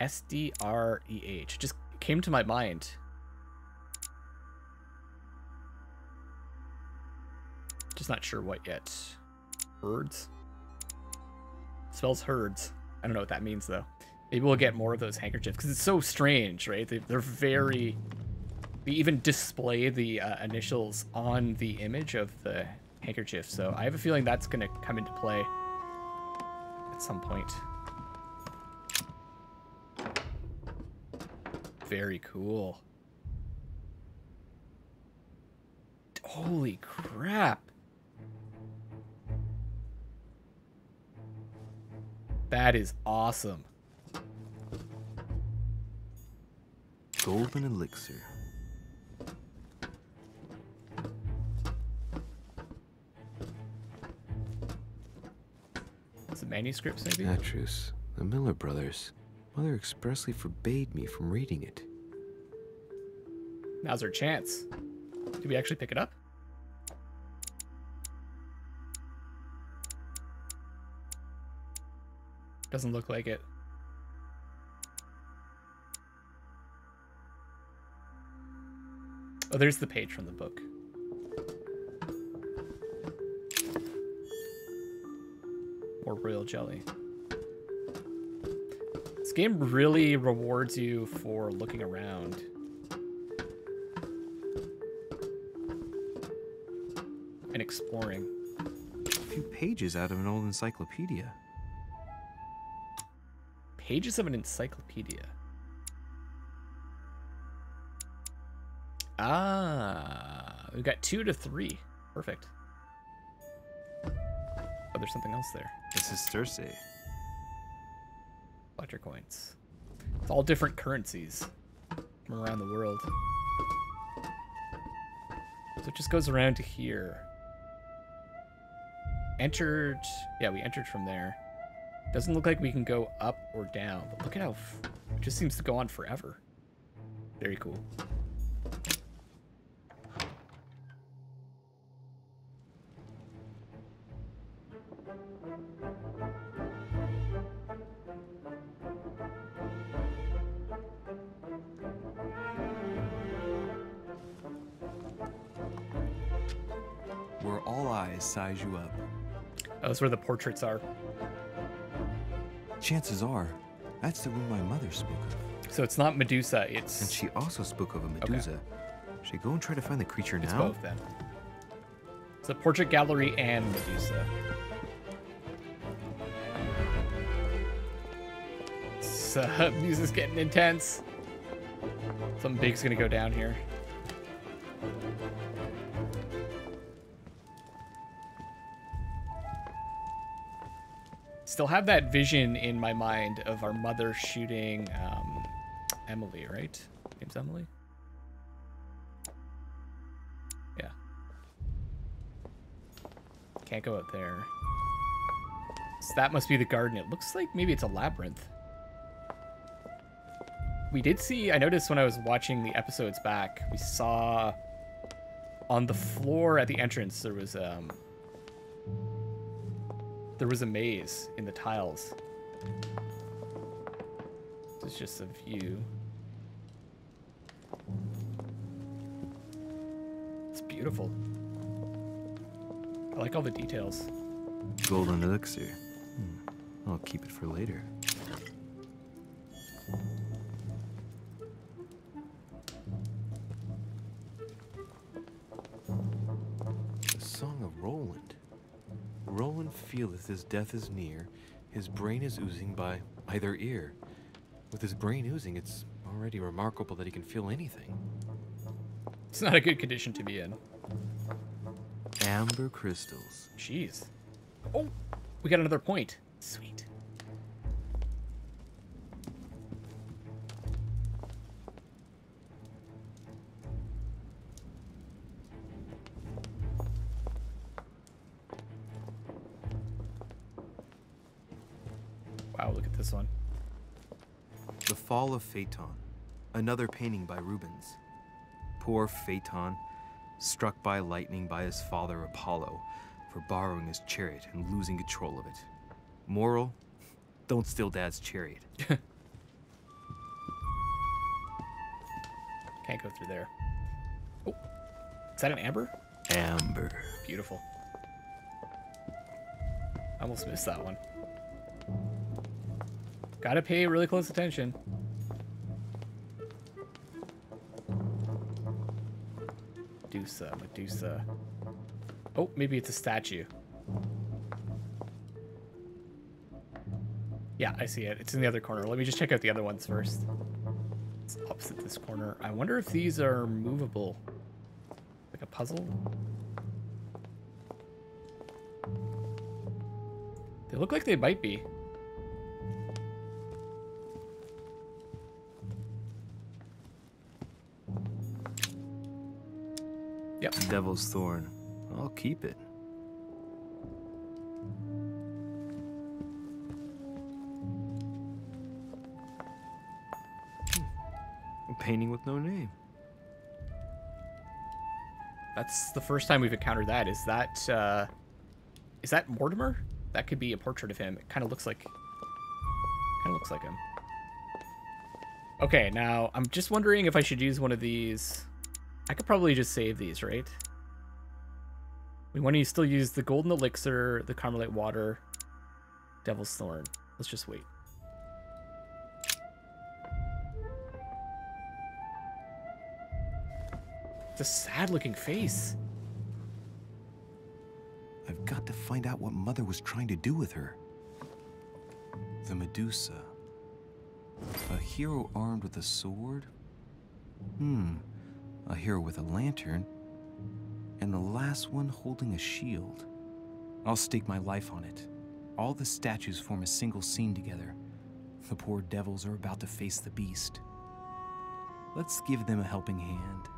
S1: SDREH. Just came to my mind. Just not sure what yet. Herds? Spells herds. I don't know what that means, though. Maybe we'll get more of those handkerchiefs, because it's so strange, right? They're very They even display the initials on the image of the handkerchief, so I have a feeling that's going to come into play at some point. Very cool. Holy crap. That is awesome.
S2: Golden Elixir.
S1: Some manuscripts, maybe?
S2: Atrus, the Miller brothers. Mother expressly forbade me from reading it.
S1: Now's our chance. Did we actually pick it up? Doesn't look like it. Oh, there's the page from the book. More royal jelly. This game really rewards you for looking around. And exploring.
S2: A few pages out of an old encyclopedia.
S1: Pages of an encyclopedia. Ah, we've got 2 to 3. Perfect. Oh, there's something else there.
S2: This is Circe.
S1: Electric coins. It's all different currencies from around the world. So it just goes around to here. Entered. Yeah, we entered from there. Doesn't look like we can go up or down, but look at how it just seems to go on forever. Very cool.
S6: Where all eyes size you up.
S1: Oh, that's where the portraits are.
S2: Chances are, that's the room my mother spoke of.
S1: So it's not Medusa, it's...
S2: And she also spoke of a Medusa.
S1: Okay.
S2: Should I go and try to find the creature now?
S1: It's both, then. It's a portrait gallery and Medusa. So, music's getting intense. Something big's gonna go down here. Still have that vision in my mind of our mother shooting Emily, right? Name's Emily? Yeah. Can't go out there. So that must be the garden. It looks like maybe it's a labyrinth. We did see, I noticed when I was watching the episodes back, we saw on the floor at the entrance there was a maze in the tiles. This is just a view. It's beautiful. I like all the details.
S2: Golden Elixir. I'll keep it for later. The Song of Roland. Roland feeleth his death is near, his brain is oozing by either ear. With his brain oozing, it's already remarkable that he can feel anything.
S1: It's not a good condition to be in.
S2: Amber crystals.
S1: Jeez. Oh, we got another point. Sweet. Wow, look at this one.
S2: The Fall of Phaeton. Another painting by Rubens. Poor Phaeton, struck by lightning by his father Apollo for borrowing his chariot and losing control of it. Moral, don't steal Dad's chariot.
S1: Can't go through there. Oh, is that an amber?
S2: Amber.
S1: Beautiful. I almost missed that one. Gotta pay really close attention. Medusa. Medusa. Oh, maybe it's a statue. Yeah, I see it. It's in the other corner. Let me just check out the other ones first. It's opposite this corner. I wonder if these are movable. Like a puzzle? They look like they might be. Yep.
S2: Devil's Thorn. I'll keep it. A painting with no name.
S1: That's the first time we've encountered that. Is that Mortimer? That could be a portrait of him. It kind of looks like him. Okay, now I'm just wondering if I should use one of these. I could probably just save these, right? We want to still use the golden elixir, the Carmelite water, Devil's Thorn. Let's just wait. It's a sad-looking face.
S2: I've got to find out what Mother was trying to do with her. The Medusa. A hero armed with a sword? A hero with a lantern. And the last one holding a shield. I'll stake my life on it. All the statues form a single scene together. The poor devils are about to face the beast. Let's give them a helping hand.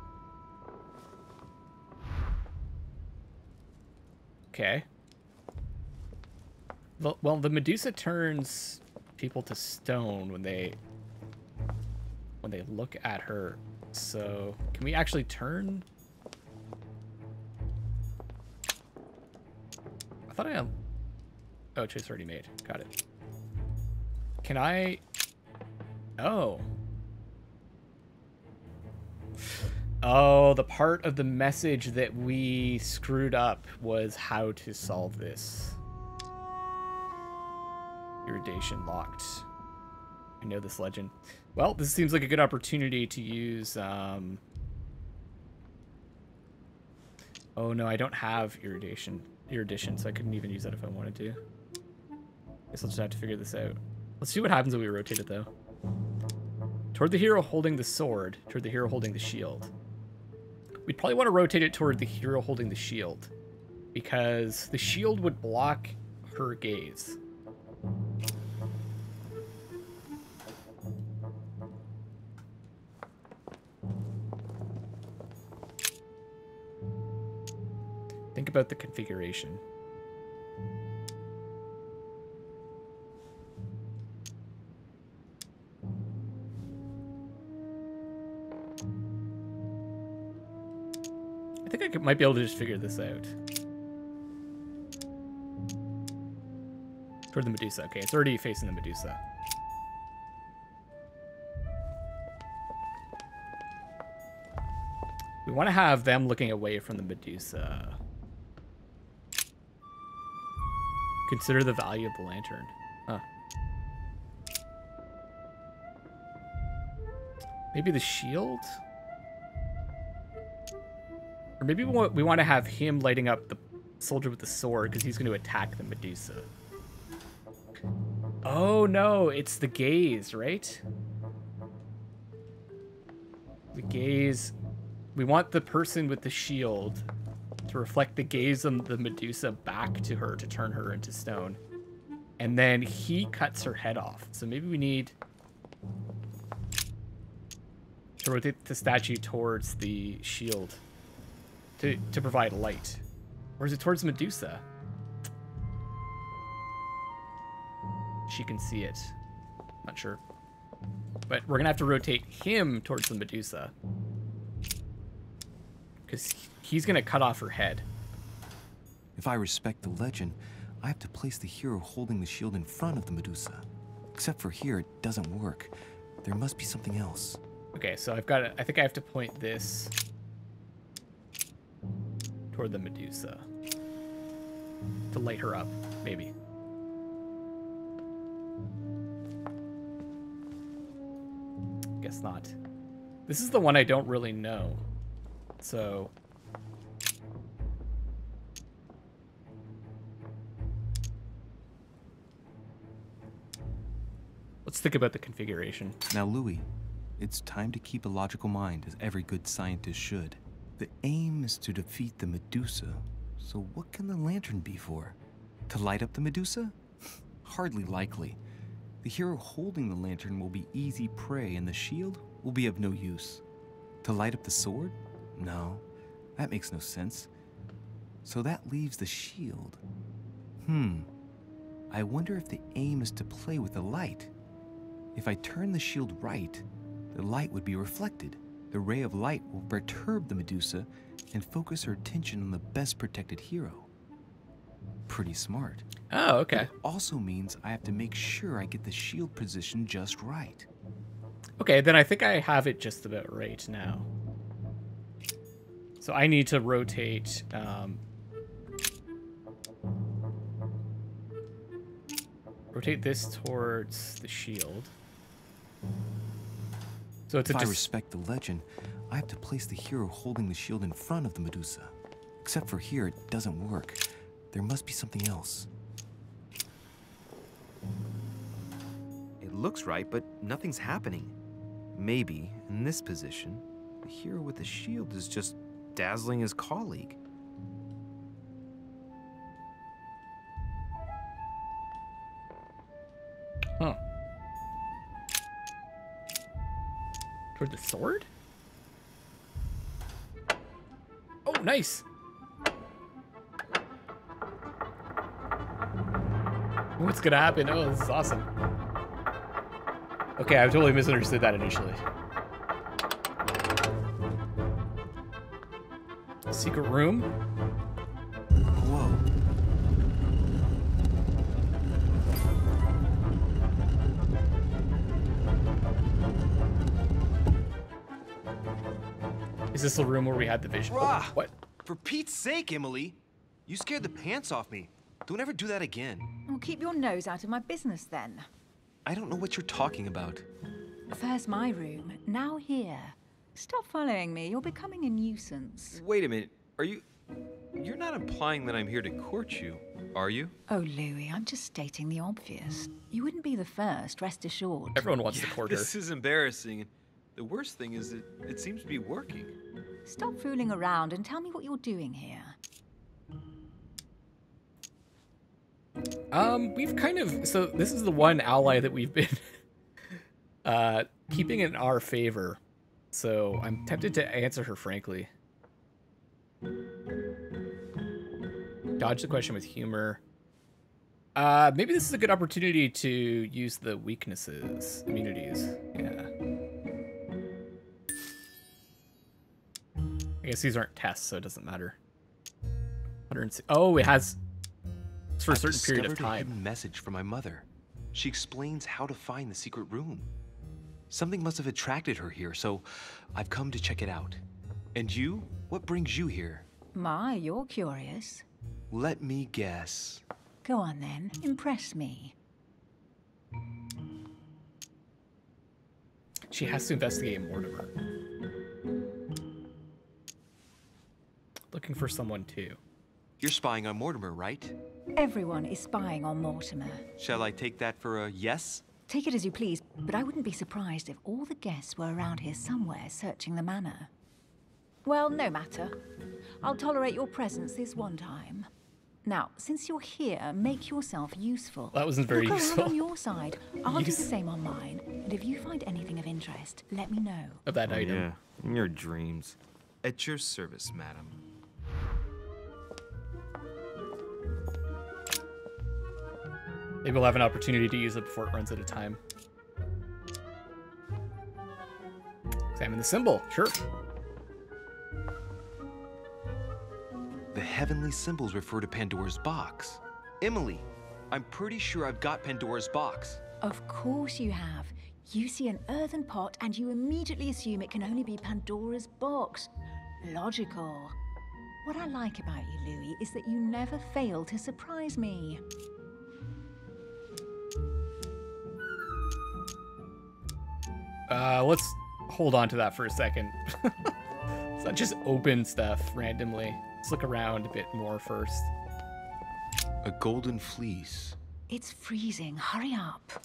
S1: Okay. Well, the Medusa turns people to stone when they look at her. So, can we actually turn? I thought I... Oh, choice already made. Got it. Can I... Oh. Oh, the part of the message that we screwed up was how to solve this. Irradiation locked. I know this legend. Well, this seems like a good opportunity to use... Oh no, I don't have erudition, so I couldn't even use that if I wanted to. Guess I'll just have to figure this out. Let's see what happens when we rotate it, though. Toward the hero holding the sword, toward the hero holding the shield. We'd probably want to rotate it toward the hero holding the shield, because the shield would block her gaze. Think about the configuration. I think I might be able to just figure this out. Toward the Medusa. Okay, it's already facing the Medusa. We want to have them looking away from the Medusa. Consider the value of the lantern. Huh. Maybe the shield? Or maybe we want to have him lighting up the soldier with the sword because he's going to attack the Medusa. Oh no, it's the gaze, right? The gaze. We want the person with the shield to reflect the gaze of the Medusa back to her to turn her into stone. And then he cuts her head off. So maybe we need to rotate the statue towards the shield to provide light. Or is it towards Medusa? She can see it. Not sure. But we're gonna have to rotate him towards the Medusa, because he's gonna cut off her head.
S2: If I respect the legend, I have to place the hero holding the shield in front of the Medusa. Except for here, it doesn't work. There must be something else.
S1: Okay, so I've got I think I have to point this toward the Medusa to light her up, maybe. Guess not. This is the one I don't really know. So Let's think about the configuration.
S2: Now, Louis, it's time to keep a logical mind, as every good scientist should. The aim is to defeat the Medusa, so what can the lantern be for? To light up the Medusa? Hardly likely. The hero holding the lantern will be easy prey, and the shield will be of no use. To light up the sword? No, that makes no sense. So that leaves the shield. I wonder if the aim is to play with the light. If I turn the shield right, the light would be reflected. The ray of light will perturb the Medusa and focus her attention on the best protected hero. Pretty smart.
S1: Oh, okay.
S2: It also means I have to make sure I get the shield position just right.
S1: Okay, then I think I have it just about right now. So I need to rotate... rotate this towards the shield. So it's
S2: if I respect the legend, I have to place the hero holding the shield in front of the Medusa. Except for here, it doesn't work. There must be something else. It looks right, but nothing's happening. Maybe, in this position, the hero with the shield is just dazzling his colleague.
S1: Huh. Toward the sword? Oh, nice. What's gonna happen? Oh, this is awesome. Okay, I totally misunderstood that initially. Secret room?
S2: Whoa.
S1: Is this the room where we had the vision?
S4: Rah!
S1: Oh, what?
S4: For Pete's sake, Emily! You scared the pants off me. Don't ever do that again.
S8: Well, keep your nose out of my business then.
S4: I don't know what you're talking about.
S8: First my room, now here. Stop following me, you're becoming a nuisance.
S6: Wait a minute. Are you... You're not implying that I'm here to court you, are you?
S8: Oh, Louis, I'm just stating the obvious. You wouldn't be the first, rest assured.
S1: Everyone wants to court her.
S6: This is embarrassing. The worst thing is that it seems to be working.
S8: Stop fooling around and tell me what you're doing here.
S1: We've kind of... So this is the one ally that we've been keeping in our favor. So I'm tempted to answer her frankly. Dodge the question with humor. Maybe this is a good opportunity to use the weaknesses, immunities. Yeah. I guess these aren't tests, so it doesn't matter. 106. Oh, it has... It's for a certain period of time.
S2: I discovered a hidden message from my mother. She explains how to find the secret room. Something must have attracted her here, so I've come to check it out. And you? What brings you here?
S8: My, you're curious.
S2: Let me guess.
S8: Go on then, impress me.
S1: She has to investigate Mortimer. Looking for someone too.
S2: You're spying on Mortimer, right?
S8: Everyone is spying on Mortimer.
S2: Shall I take that for a yes?
S8: Take it as you please, but I wouldn't be surprised if all the guests were around here somewhere searching the manor. Well, no matter. I'll tolerate your presence this one time. Now, since you're here, make yourself useful.
S1: That wasn't very
S8: Look
S1: useful.
S8: around on your side. I'll do the same on mine. And if you find anything of interest, let me know.
S1: Of that item.
S2: Yeah, in your dreams. At your service, madam.
S1: Maybe we'll have an opportunity to use it before it runs out of time. Examine the symbol. Sure.
S2: The heavenly symbols refer to Pandora's box.
S4: Emily, I'm pretty sure I've got Pandora's box.
S8: Of course you have. You see an earthen pot and you immediately assume it can only be Pandora's box. Logical. What I like about you, Louis, is that you never fail to surprise me.
S1: Let's hold on to that for a second. Let's not just open stuff randomly. Let's look around a bit more first.
S2: A golden fleece.
S8: It's freezing. Hurry up.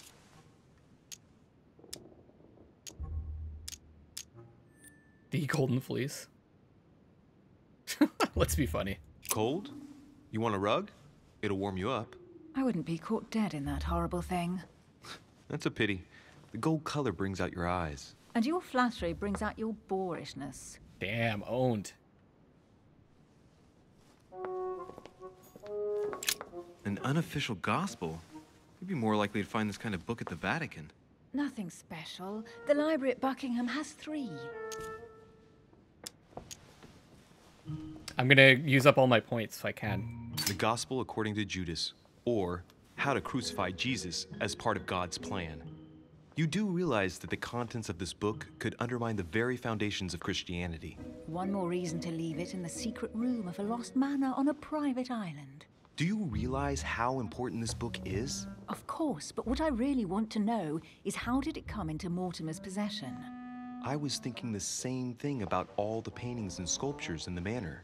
S1: The Golden Fleece. Let's be funny.
S6: Cold? You want a rug? It'll warm you up.
S8: I wouldn't be caught dead in that horrible thing.
S6: That's a pity. The gold color brings out your eyes.
S8: And your flattery brings out your boorishness.
S1: Damn, owned.
S6: An unofficial gospel? You'd be more likely to find this kind of book at the Vatican.
S8: Nothing special. The library at Buckingham has 3.
S1: I'm gonna use up all my points if I can.
S6: The Gospel according to Judas, or How to Crucify Jesus as part of God's plan. You do realize that the contents of this book could undermine the very foundations of Christianity.
S8: One more reason to leave it in the secret room of a lost manor on a private island.
S6: Do you realize how important this book is?
S8: Of course, but what I really want to know is how did it come into Mortimer's possession?
S6: I was thinking the same thing about all the paintings and sculptures in the manor.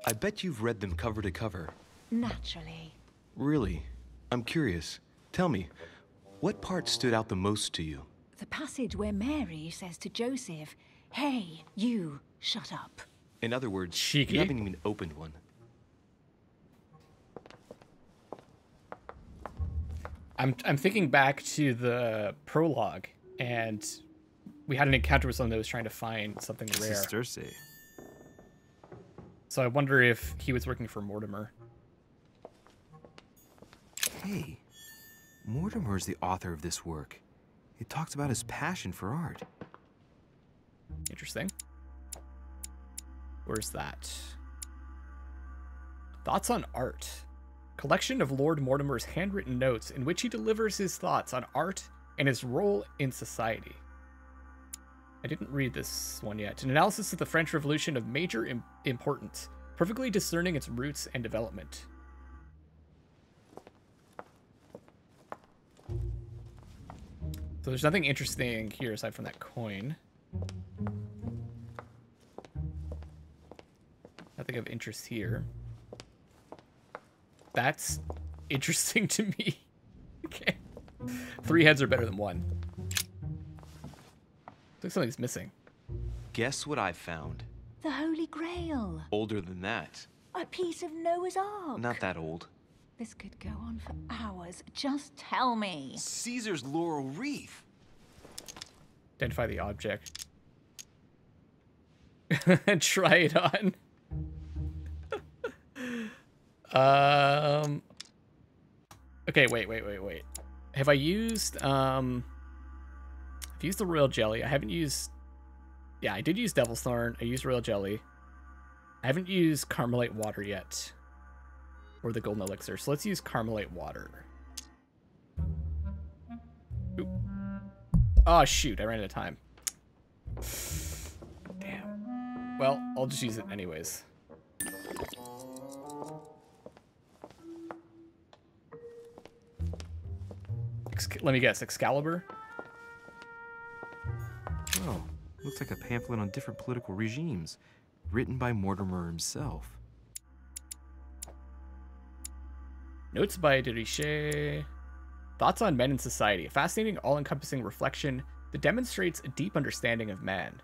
S6: I bet you've read them cover to cover.
S8: Naturally.
S6: Really? I'm curious. Tell me, what part stood out the most to you?
S8: The passage where Mary says to Joseph, "Hey, you, shut up."
S6: In other words,
S1: Cheeky.
S6: you haven't even opened one.
S1: I'm thinking back to the prologue, and we had an encounter with someone that was trying to find something rare.
S2: Sisterse.
S1: So I wonder if he was working for Mortimer.
S2: Hey, Mortimer's the author of this work. It talks about his passion for art.
S1: Interesting. Where's that? Thoughts on art. Collection of Lord Mortimer's handwritten notes in which he delivers his thoughts on art and his role in society. I didn't read this one yet. An analysis of the French Revolution of major importance, perfectly discerning its roots and development. So there's nothing interesting here aside from that coin. Nothing of interest here. That's interesting to me. Okay. 3 heads are better than 1. Looks like something's missing.
S6: Guess what I found?
S8: The Holy Grail.
S6: Older than that.
S8: A piece of Noah's Ark.
S6: Not that old.
S8: This could go on for hours. Just tell me.
S6: Caesar's laurel wreath.
S1: Identify the object. And try it on. Okay, wait. Have I used I've used the royal jelly. I haven't used, yeah, I did use Devil's Thorn. I used royal jelly. I haven't used Carmelite water yet. Or the golden elixir. So let's use Carmelite water. Oop. Oh shoot, I ran out of time. Damn. Well, I'll just use it anyways. Let me guess, Excalibur?
S2: Oh, looks like a pamphlet on different political regimes, written by Mortimer himself.
S1: Notes by de Richet. Thoughts on Men in Society. A fascinating, all-encompassing reflection that demonstrates a deep understanding of man.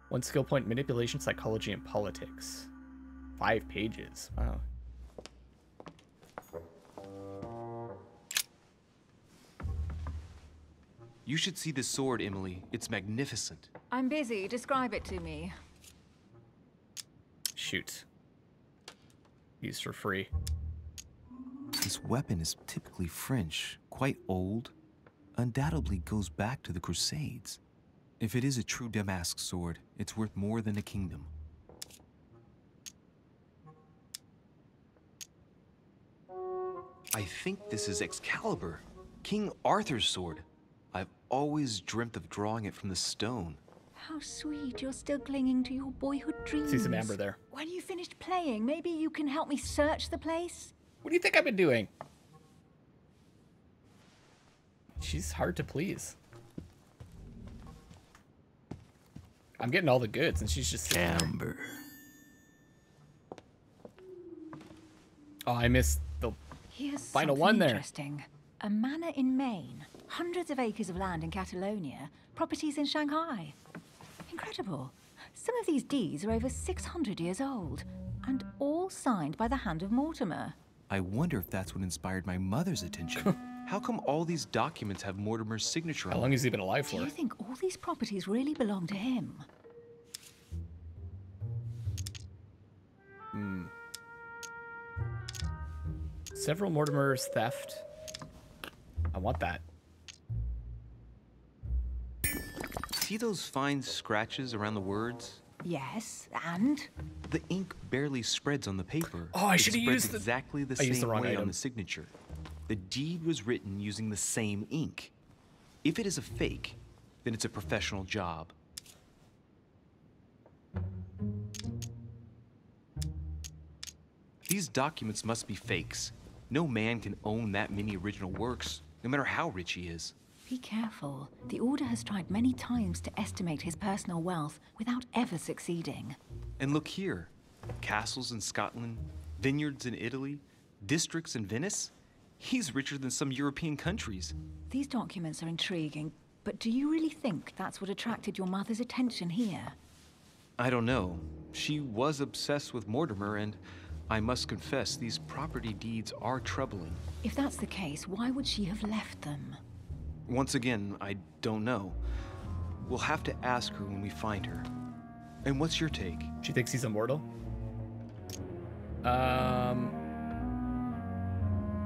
S1: 1 skill point, manipulation, psychology, and politics. 5 pages. Wow.
S6: You should see this sword, Emily. It's magnificent.
S8: I'm busy. Describe it to me.
S1: Shoot. Used for free.
S2: This weapon is typically French, quite old, undoubtedly goes back to the Crusades. If it is a true Damask sword, it's worth more than a kingdom.
S6: I think this is Excalibur, King Arthur's sword. I've always dreamt of drawing it from the stone.
S8: How sweet, you're still clinging to your boyhood dreams.
S1: See some amber there.
S8: When you finished playing, maybe you can help me search the place?
S1: What do you think I've been doing? She's hard to please. I'm getting all the goods and she's just sitting there.
S2: Amber.
S1: Oh, I missed the
S8: Here's
S1: final
S8: something
S1: one there.
S8: interesting. A manor in Maine, hundreds of acres of land in Catalonia, properties in Shanghai. Incredible. Some of these deeds are over 600 years old, and all signed by the hand of Mortimer.
S2: I wonder if that's what inspired my mother's attention.
S6: How come all these documents have Mortimer's signature on
S1: How
S6: them?
S1: long has he been alive
S8: Do
S1: for?
S8: you think all these properties really belong to him?
S1: Several Mortimer's theft. I want that.
S6: See those fine scratches around the words?
S8: Yes, and?
S6: The ink barely spreads on the paper.
S1: Oh, I
S6: It
S1: should've
S6: spreads
S1: used the-
S6: exactly the
S1: I used the
S6: same
S1: wrong
S6: way
S1: item.
S6: on the signature. The deed was written using the same ink. If it is a fake, then it's a professional job. These documents must be fakes. No man can own that many original works, no matter how rich he is.
S8: Be careful. The Order has tried many times to estimate his personal wealth without ever succeeding.
S6: And look here. Castles in Scotland, vineyards in Italy, districts in Venice. He's richer than some European countries.
S8: These documents are intriguing, but do you really think that's what attracted your mother's attention here?
S6: I don't know. She was obsessed with Mortimer, and I must confess, these property deeds are troubling.
S8: If that's the case, why would she have left them?
S6: Once again, I don't know. We'll have to ask her when we find her. And what's your take?
S1: She thinks he's immortal. I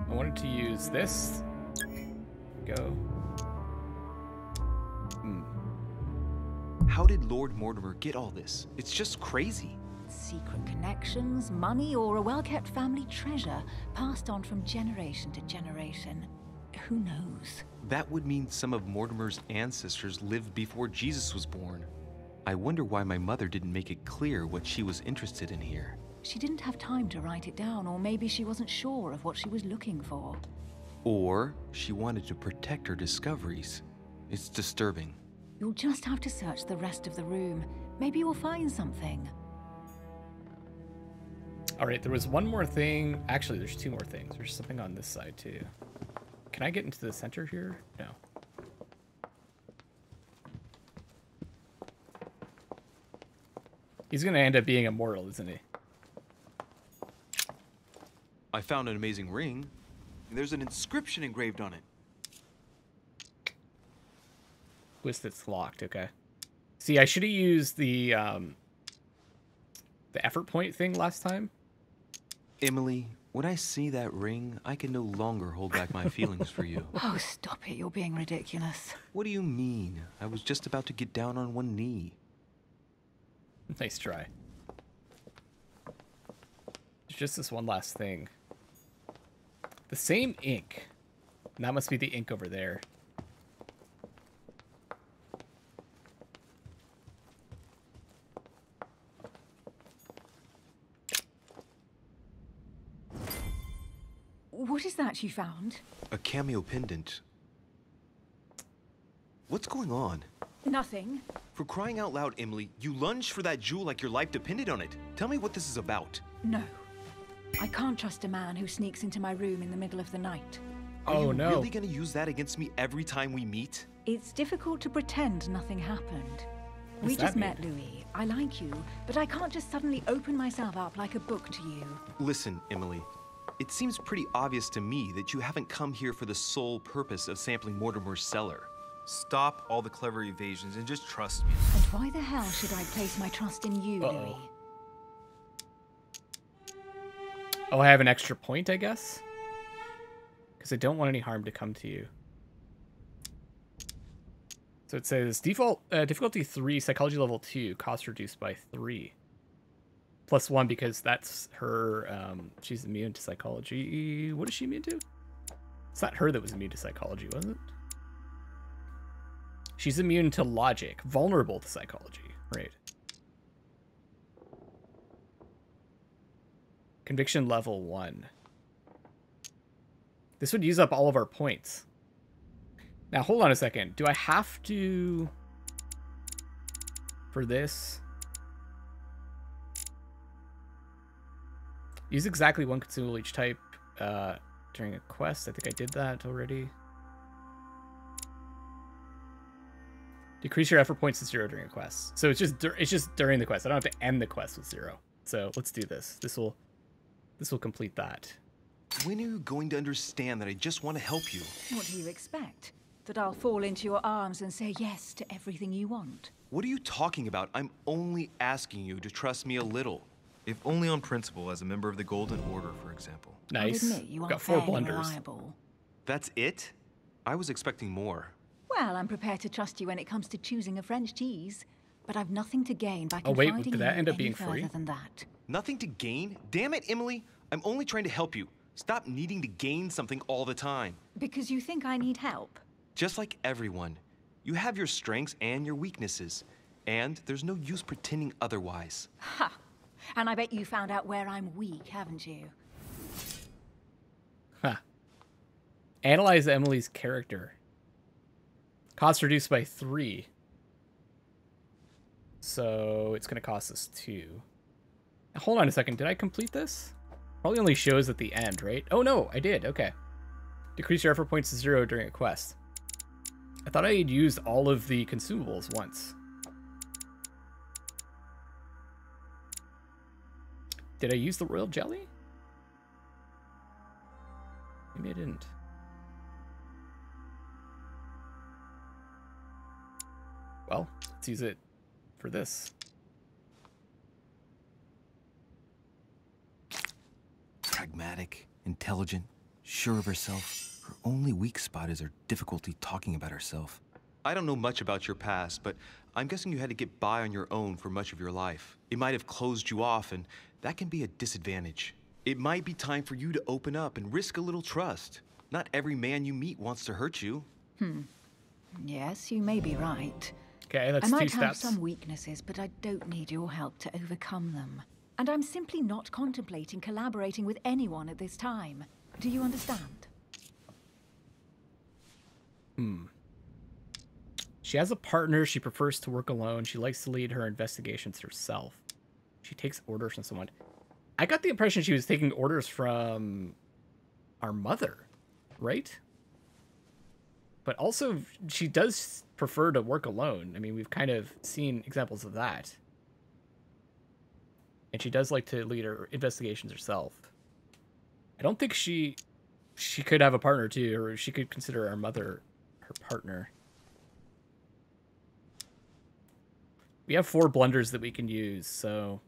S1: wanted to use this. Go.
S6: How did Lord Mortimer get all this? It's just crazy.
S8: Secret connections, money, or a well-kept family treasure passed on from generation to generation. Who knows?
S6: That would mean some of Mortimer's ancestors lived before Jesus was born. I wonder why my mother didn't make it clear what she was interested in here.
S8: She didn't have time to write it down, or maybe she wasn't sure of what she was looking for.
S6: Or she wanted to protect her discoveries. It's disturbing.
S8: You'll just have to search the rest of the room. Maybe you'll find something.
S1: All right, there was one more thing. Actually, there's two more things. There's something on this side too. Can I get into the center here? No. He's gonna end up being immortal, isn't he?
S6: I found an amazing ring. And there's an inscription engraved on it.
S1: Twist it's locked, okay. See, I should have used the effort point thing last time.
S6: Emily, when I see that ring, I can no longer hold back my feelings for you.
S8: Oh, stop it. You're being ridiculous.
S6: What do you mean? I was just about to get down on one knee.
S1: Nice try. There's just this one last thing. The same ink. And that must be the ink over there.
S8: What is that you found?
S6: A cameo pendant. What's going on?
S8: Nothing.
S6: For crying out loud, Emily, you lunged for that jewel like your life depended on it. Tell me what this is about.
S8: No. I can't trust a man who sneaks into my room in the middle of the night.
S6: Are
S1: Oh,
S6: you
S1: no.
S6: really gonna use that against me every time we meet?
S8: It's difficult to pretend nothing happened. We
S1: What's
S8: just
S1: that
S8: met, Louis. I like you, but I can't just suddenly open myself up like a book to you.
S6: Listen, Emily. It seems pretty obvious to me that you haven't come here for the sole purpose of sampling Mortimer's cellar. Stop all the clever evasions and just trust me.
S8: And why the hell should I place my trust in you, Louis?
S1: Oh, I have an extra point, I guess? Because I don't want any harm to come to you. So it says default difficulty 3, psychology level 2, cost reduced by 3. +1 because that's her, she's immune to psychology. What is she immune to? It's not her that was immune to psychology, was it? She's immune to logic, vulnerable to psychology, right. Conviction level 1. This would use up all of our points. Now, hold on a second. Do I have to... For this... Use exactly one consumable each type during a quest. I think I did that already. Decrease your effort points to 0 during a quest. So it's just during the quest. I don't have to end the quest with 0. So let's do this. This will complete that.
S6: When are you going to understand that I just want to help you?
S8: What do you expect? That I'll fall into your arms and say yes to everything you want?
S6: What are you talking about? I'm only asking you to trust me a little.
S2: If only on principle, as a member of the Golden Order, for example.
S1: Nice.
S8: I'll admit, you
S1: Got
S8: are
S1: 4
S8: fairly
S1: blunders.
S8: reliable.
S6: That's it? I was expecting more.
S8: Well, I'm prepared to trust you when it comes to choosing a French cheese, but I've nothing to gain by
S1: Oh, wait,
S8: confiding
S1: did that
S8: in
S1: end
S8: you
S1: up being
S8: any
S1: free?
S8: further than that.
S6: Nothing to gain? Damn it, Emily. I'm only trying to help you. Stop needing to gain something all the time.
S8: Because you think I need help?
S6: Just like everyone. You have your strengths and your weaknesses. And there's no use pretending otherwise.
S8: Ha! And I bet you found out where I'm weak, haven't you?
S1: Huh. Analyze Emily's character. Cost reduced by 3. So it's going to cost us 2. Hold on a second. Did I complete this? Probably only shows at the end, right? Oh, no, I did. Okay. Decrease your effort points to 0 during a quest. I thought I had used all of the consumables once. Did I use the royal jelly? Maybe I didn't. Well, let's use it for this.
S2: Pragmatic, intelligent, sure of herself. Her only weak spot is her difficulty talking about herself.
S6: I don't know much about your past, but I'm guessing you had to get by on your own for much of your life. It might have closed you off, and that can be a disadvantage. It might be time for you to open up and risk a little trust. Not every man you meet wants to hurt you.
S8: Yes, you may be right.
S1: Okay, that's
S8: I
S1: 2
S8: might have
S1: steps.
S8: some weaknesses, but I don't need your help to overcome them. And I'm simply not contemplating collaborating with anyone at this time. Do you understand?
S1: She has a partner. She prefers to work alone. She likes to lead her investigations herself. She takes orders from someone. I got the impression she was taking orders from our mother, right? But also, she does prefer to work alone. I mean, we've kind of seen examples of that. And she does like to lead her investigations herself. I don't think she could have a partner too, or she could consider our mother her partner. We have 4 blunders that we can use, so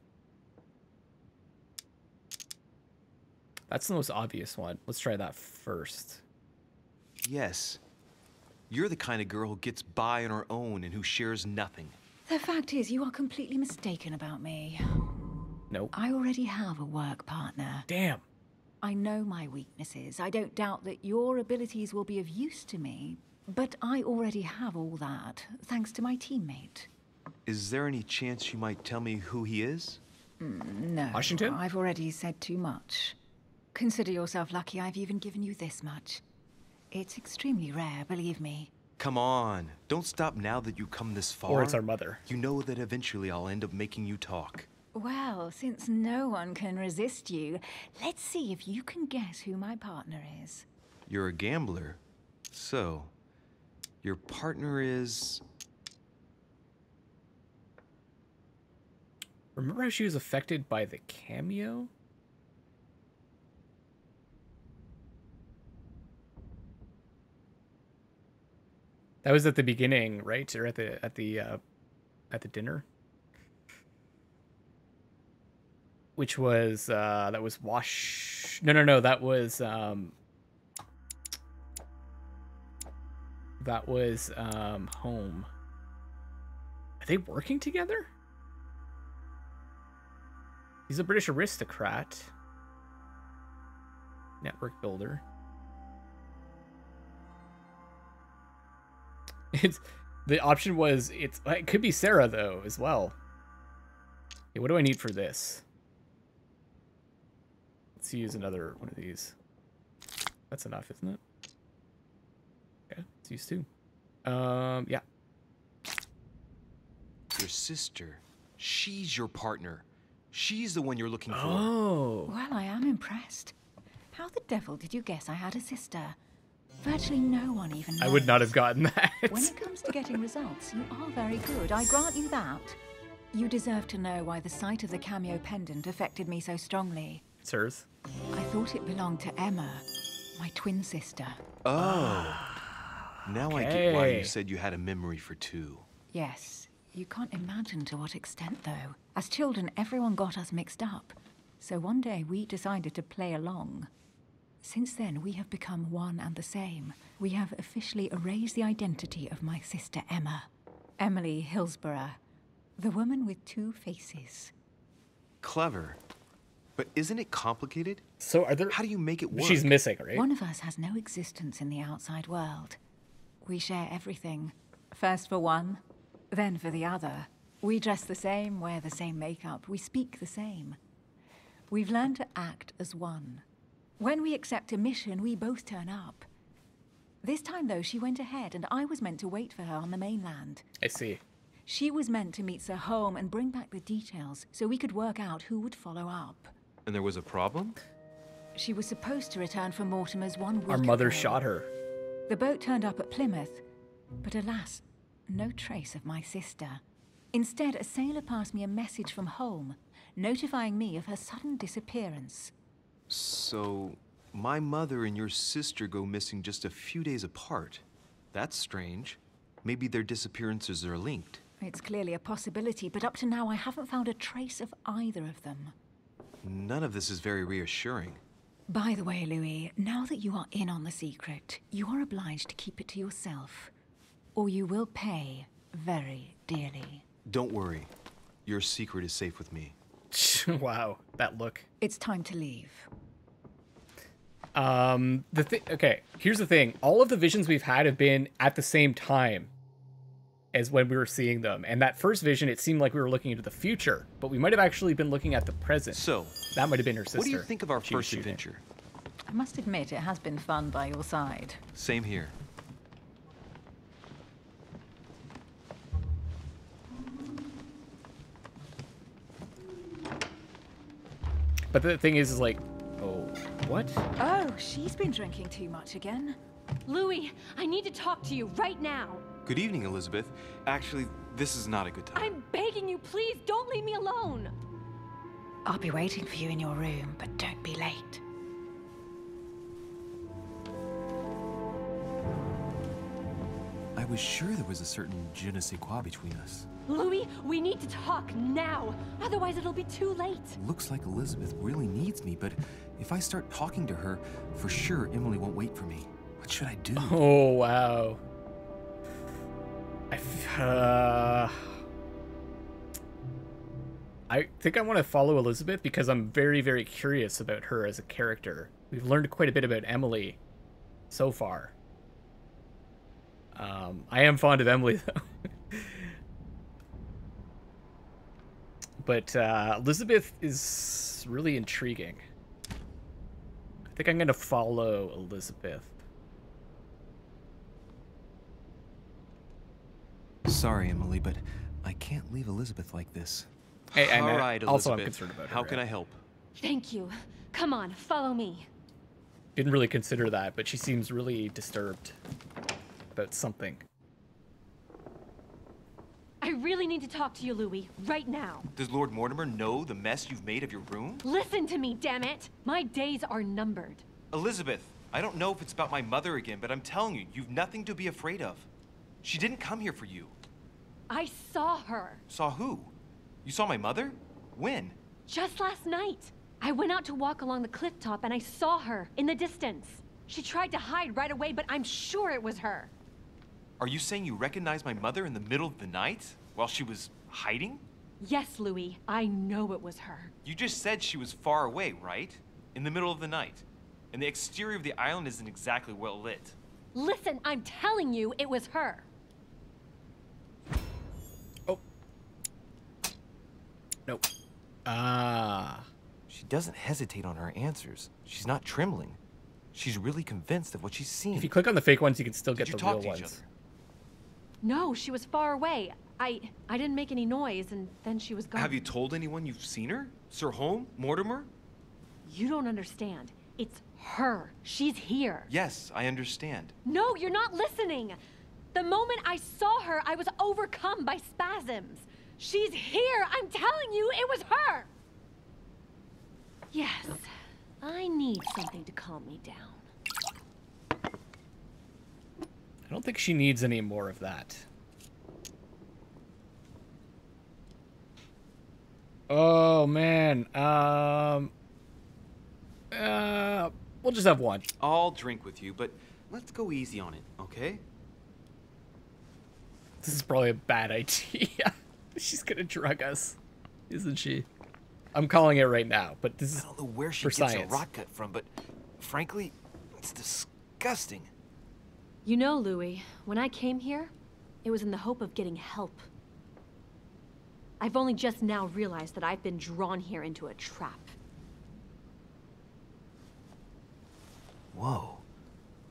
S1: that's the most obvious one. Let's try that first.
S6: Yes. You're the kind of girl who gets by on her own and who shares nothing.
S8: The fact is, you are completely mistaken about me.
S1: Nope.
S8: I already have a work partner.
S1: Damn.
S8: I know my weaknesses. I don't doubt that your abilities will be of use to me, but I already have all that, thanks to my teammate.
S6: Is there any chance you might tell me who he is?
S8: No,
S1: Washington?
S8: I've already said too much. Consider yourself lucky I've even given you this much. It's extremely rare, believe me.
S6: Come on. Don't stop now that you've come this far.
S1: Or it's our mother.
S6: You know that eventually I'll end up making you talk.
S8: Well, since no one can resist you, let's see if you can guess who my partner is.
S6: You're a gambler. So, your partner is...
S1: Remember how she was affected by the cameo? That was at the beginning, right? Or at the dinner? Which was that was Wash. No. That was Home. Are they working together? He's a British aristocrat. Network builder. The option was it could be Sarah though as well. Okay, what do I need for this? Let's use another one of these. That's enough, isn't it? Okay, let's use 2. Yeah.
S6: Your sister. She's your partner. She's the one you're looking for.
S1: Oh.
S8: Well, I am impressed. How the devil did you guess I had a sister? Virtually no one even knows.
S1: I would not have gotten that.
S8: When it comes to getting results, you are very good. I grant you that. You deserve to know why the sight of the cameo pendant affected me so strongly.
S1: Sirs.
S8: I thought it belonged to Emma, my twin sister.
S6: Oh. Now I get why you said you had a memory for two.
S8: Yes. You can't imagine to what extent, though. As children, everyone got us mixed up. So one day we decided to play along. Since then, we have become one and the same. We have officially erased the identity of my sister Emma. Emily Hillsborough. The woman with two faces.
S6: Clever. But isn't it complicated?
S1: So are there...
S6: How do you make it work?
S1: She's missing, right?
S8: One of us has no existence in the outside world. We share everything. First for one, then for the other. We dress the same, wear the same makeup, we speak the same. We've learned to act as one. When we accept a mission, we both turn up. This time, though, she went ahead, and I was meant to wait for her on the mainland.
S1: I see.
S8: She was meant to meet Sir Home and bring back the details so we could work out who would follow up.
S6: And there was a problem?
S8: She was supposed to return from Mortimer's 1 week
S1: Our mother
S8: ago.
S1: shot her.
S8: The boat turned up at Plymouth, but alas, no trace of my sister. Instead, a sailor passed me a message from home, notifying me of her sudden disappearance.
S6: So, my mother and your sister go missing just a few days apart. That's strange. Maybe their disappearances are linked.
S8: It's clearly a possibility, but up to now I haven't found a trace of either of them.
S6: None of this is very reassuring.
S8: By the way, Louis, now that you are in on the secret, you are obliged to keep it to yourself, or you will pay very dearly.
S6: Don't worry. Your secret is safe with me.
S1: Wow, that look.
S8: It's time to leave.
S1: Okay, here's the thing. All of the visions we've had have been at the same time as when we were seeing them. And that first vision, it seemed like we were looking into the future, but we might have actually been looking at the present.
S6: So,
S1: that might have been her sister.
S6: What do you think of our first adventure?
S8: I must admit, it has been fun by your side.
S6: Same here.
S1: But the thing is like, oh, what?
S8: Oh, she's been drinking too much again.
S11: Louis, I need to talk to you right now.
S6: Good evening, Elizabeth. Actually, this is not a good time.
S11: I'm begging you, please don't leave me alone.
S8: I'll be waiting for you in your room, but don't be late.
S2: I was sure there was a certain je ne sais quoi between us.
S11: Louis, we need to talk now. Otherwise, it'll be too late.
S2: Looks like Elizabeth really needs me, but if I start talking to her, for sure Emily won't wait for me. What should I do?
S1: Oh, wow. I think I want to follow Elizabeth because I'm very, very curious about her as a character. We've learned quite a bit about Emily so far. I am fond of Emily, though. But Elizabeth is really intriguing. I think I'm going to follow Elizabeth.
S2: Sorry, Emily, but I can't leave Elizabeth like this.
S1: Hey, and
S6: all right,
S1: also I'm
S6: Elizabeth.
S1: concerned about her.
S6: How can I help?
S11: Thank you. Come on, follow me.
S1: Didn't really consider that, but she seems really disturbed about something.
S11: I really need to talk to you, Louis, right now.
S6: Does Lord Mortimer know the mess you've made of your room?
S11: Listen to me, damn it! My days are numbered.
S6: Elizabeth, I don't know if it's about my mother again, but I'm telling you, you've nothing to be afraid of. She didn't come here for you.
S11: I saw her.
S6: Saw who? You saw my mother? When?
S11: Just last night. I went out to walk along the cliff top and I saw her in the distance. She tried to hide right away, but I'm sure it was her.
S6: Are you saying you recognized my mother in the middle of the night while she was hiding?
S11: Yes, Louis. I know it was her.
S6: You just said she was far away, right? In the middle of the night. And the exterior of the island isn't exactly well lit.
S11: Listen, I'm telling you it was her.
S1: Oh. Nope. Ah.
S2: She doesn't hesitate on her answers. She's not trembling. She's really convinced of what she's seen.
S1: If you click on the fake ones, you can still get the real
S6: to each
S1: ones.
S6: other?
S11: No, she was far away. I didn't make any noise, and then she was gone.
S6: Have you told anyone you've seen her? Sir Holm? Mortimer?
S11: You don't understand. It's her. She's here.
S6: Yes, I understand.
S11: No, you're not listening. The moment I saw her, I was overcome by spasms. She's here. I'm telling you, it was her. Yes, I need something to calm me down.
S1: I don't think she needs any more of that. Oh, man. We'll just have one.
S6: I'll drink with you, but let's go easy on it, okay?
S1: This is probably a bad idea. She's gonna drug us, isn't she? I'm calling it right now, but this is
S6: I don't know where she
S1: for
S6: gets
S1: science.
S6: a rock cut from, but frankly, it's disgusting.
S11: You know, Louis, when I came here, it was in the hope of getting help. I've only just now realized that I've been drawn here into a trap.
S6: Whoa.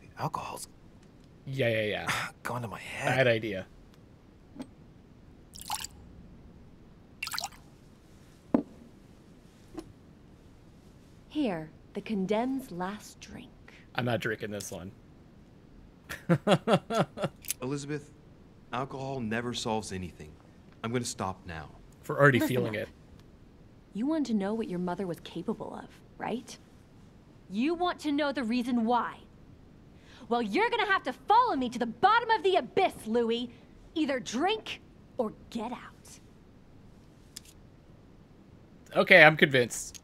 S6: The alcohol's
S1: Yeah.
S6: gone to my head.
S1: Bad idea.
S11: Here, the condemned's last drink.
S1: I'm not drinking this one.
S6: Elizabeth, alcohol never solves anything. I'm gonna stop now.
S1: For already
S11: Listen
S1: feeling
S11: up.
S1: it.
S11: You want to know what your mother was capable of, right? You want to know the reason why. Well, you're gonna have to follow me to the bottom of the abyss, Louis. Either drink or get out.
S1: Okay, I'm convinced.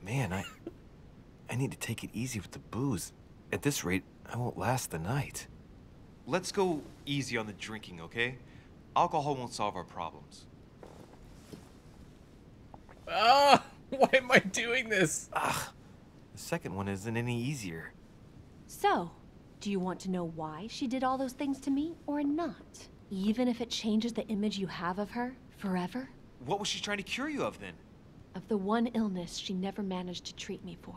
S6: Man, I need to take it easy with the booze. At this rate, I won't last the night. Let's go easy on the drinking, okay? Alcohol won't solve our problems.
S1: Ah, why am I doing this?
S6: Ugh, the second one isn't any easier.
S11: So, do you want to know why she did all those things to me or not? Even if it changes the image you have of her forever?
S6: What was she trying to cure you of then?
S11: Of the one illness she never managed to treat me for.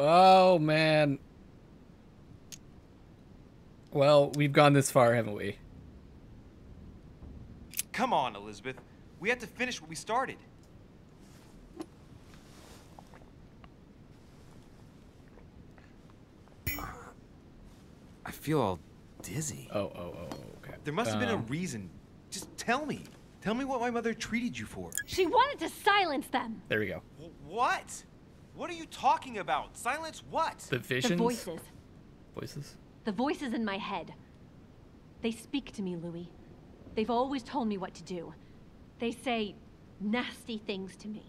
S1: Oh, man. Well, we've gone this far, haven't we?
S6: Come on, Elizabeth. We have to finish what we started. I feel all dizzy.
S1: Oh, okay.
S6: There must have been a reason. Just tell me. Tell me what my mother treated you for.
S11: She wanted to silence them.
S1: There we go.
S6: What? What are you talking about? Silence what?
S1: The visions?
S11: The voices.
S1: Voices?
S11: The voices in my head. They speak to me, Louis. They've always told me what to do. They say nasty things to me.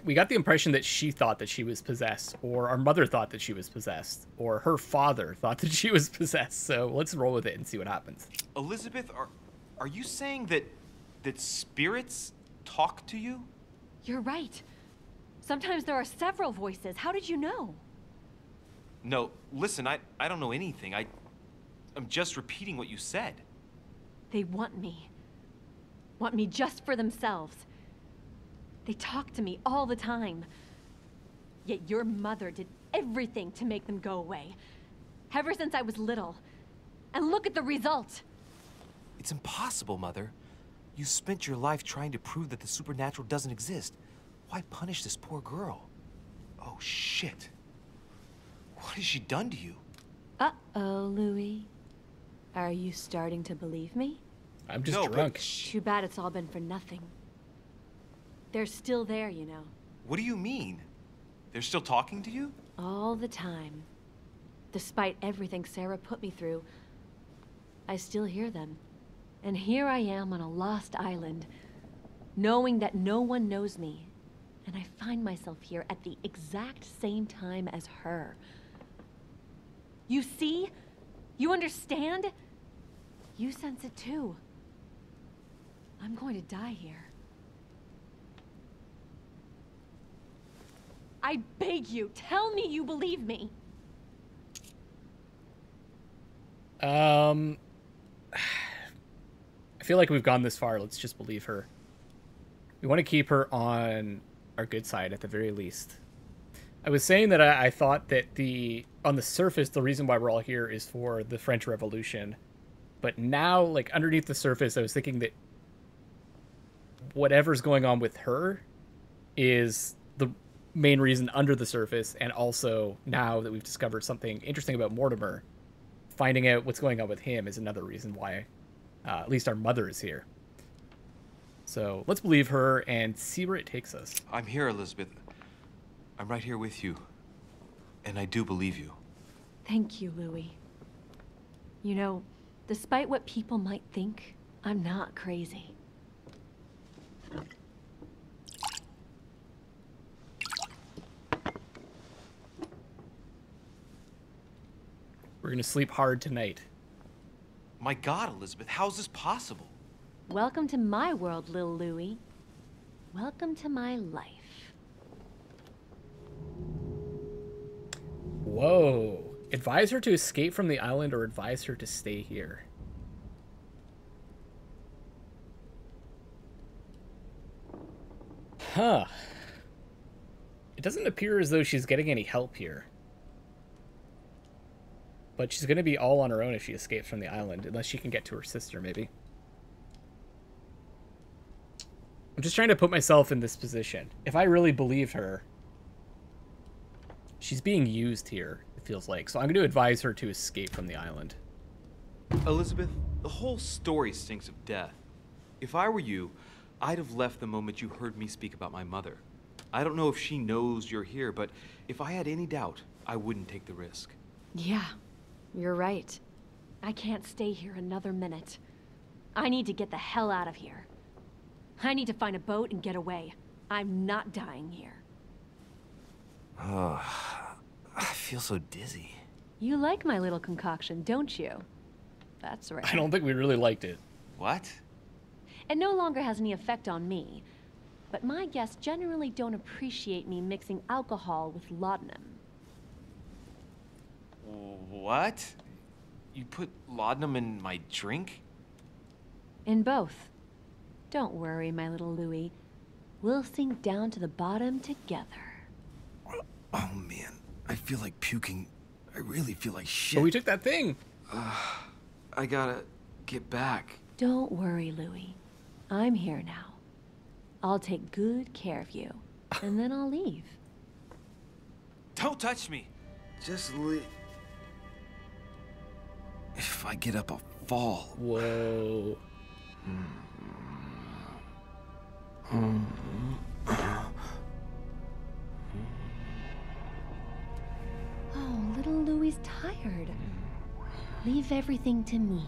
S1: We got the impression that she thought that she was possessed, or our mother thought that she was possessed, or her father thought that she was possessed. So let's roll with it and see what happens.
S6: Elizabeth, are you saying that spirits talk to you?
S11: You're right. Sometimes there are several voices. How did you know?
S6: No, listen, I don't know anything. I'm just repeating what you said.
S11: They want me. Want me just for themselves. They talk to me all the time. Yet your mother did everything to make them go away. Ever since I was little. And look at the result.
S6: It's impossible, Mother. You spent your life trying to prove that the supernatural doesn't exist. Why punish this poor girl? Oh, shit. What has she done to you?
S11: Uh-oh, Louis. Are you starting to believe me?
S1: I'm just drunk.
S11: Too bad it's all been for nothing. They're still there, you know.
S6: What do you mean? They're still talking to you?
S11: All the time. Despite everything Sarah put me through, I still hear them. And here I am on a lost island, knowing that no one knows me. And I find myself here at the exact same time as her. You see? You understand? You sense it too. I'm going to die here. I beg you, tell me you believe me.
S1: I feel like we've gone this far. Let's just believe her. We want to keep her on our good side at the very least. I was saying that I thought that on the surface, the reason why we're all here is for the French Revolution. But now, like, underneath the surface, I was thinking that whatever's going on with her is the main reason under the surface. And also, now that we've discovered something interesting about Mortimer, finding out what's going on with him is another reason why at least our mother is here. So let's believe her and see where it takes us.
S6: I'm here, Elizabeth. I'm right here with you. And I do believe you.
S11: Thank you, Louis. You know, despite what people might think, I'm not crazy.
S1: We're gonna sleep hard tonight.
S6: My God, Elizabeth, how is this possible?
S11: Welcome to my world, Lil Louis. Welcome to my life.
S1: Whoa. Advise her to escape from the island or advise her to stay here. Huh. It doesn't appear as though she's getting any help here. But she's going to be all on her own if she escapes from the island, unless she can get to her sister, maybe. I'm just trying to put myself in this position. If I really believed her, she's being used here, it feels like. So I'm going to advise her to escape from the island.
S6: Elizabeth, the whole story stinks of death. If I were you, I'd have left the moment you heard me speak about my mother. I don't know if she knows you're here, but if I had any doubt, I wouldn't take the risk.
S11: Yeah, you're right. I can't stay here another minute. I need to get the hell out of here. I need to find a boat and get away. I'm not dying here.
S2: Oh, I feel so dizzy.
S11: You like my little concoction, don't you? That's right.
S1: I don't think we really liked it.
S6: What?
S11: It no longer has any effect on me. But my guests generally don't appreciate me mixing alcohol with laudanum.
S6: What? You put laudanum in my drink?
S11: In both. Don't worry, my little Louis. We'll sink down to the bottom together.
S2: Oh man, I feel like puking. I really feel like shit.
S1: But we took that thing.
S6: I gotta get back.
S11: Don't worry, Louis. I'm here now. I'll take good care of you, and then I'll leave.
S6: Don't touch me!
S2: Just leave. If I get up, I'll fall.
S1: Whoa.
S11: Oh, little Louie's tired. Leave everything to me.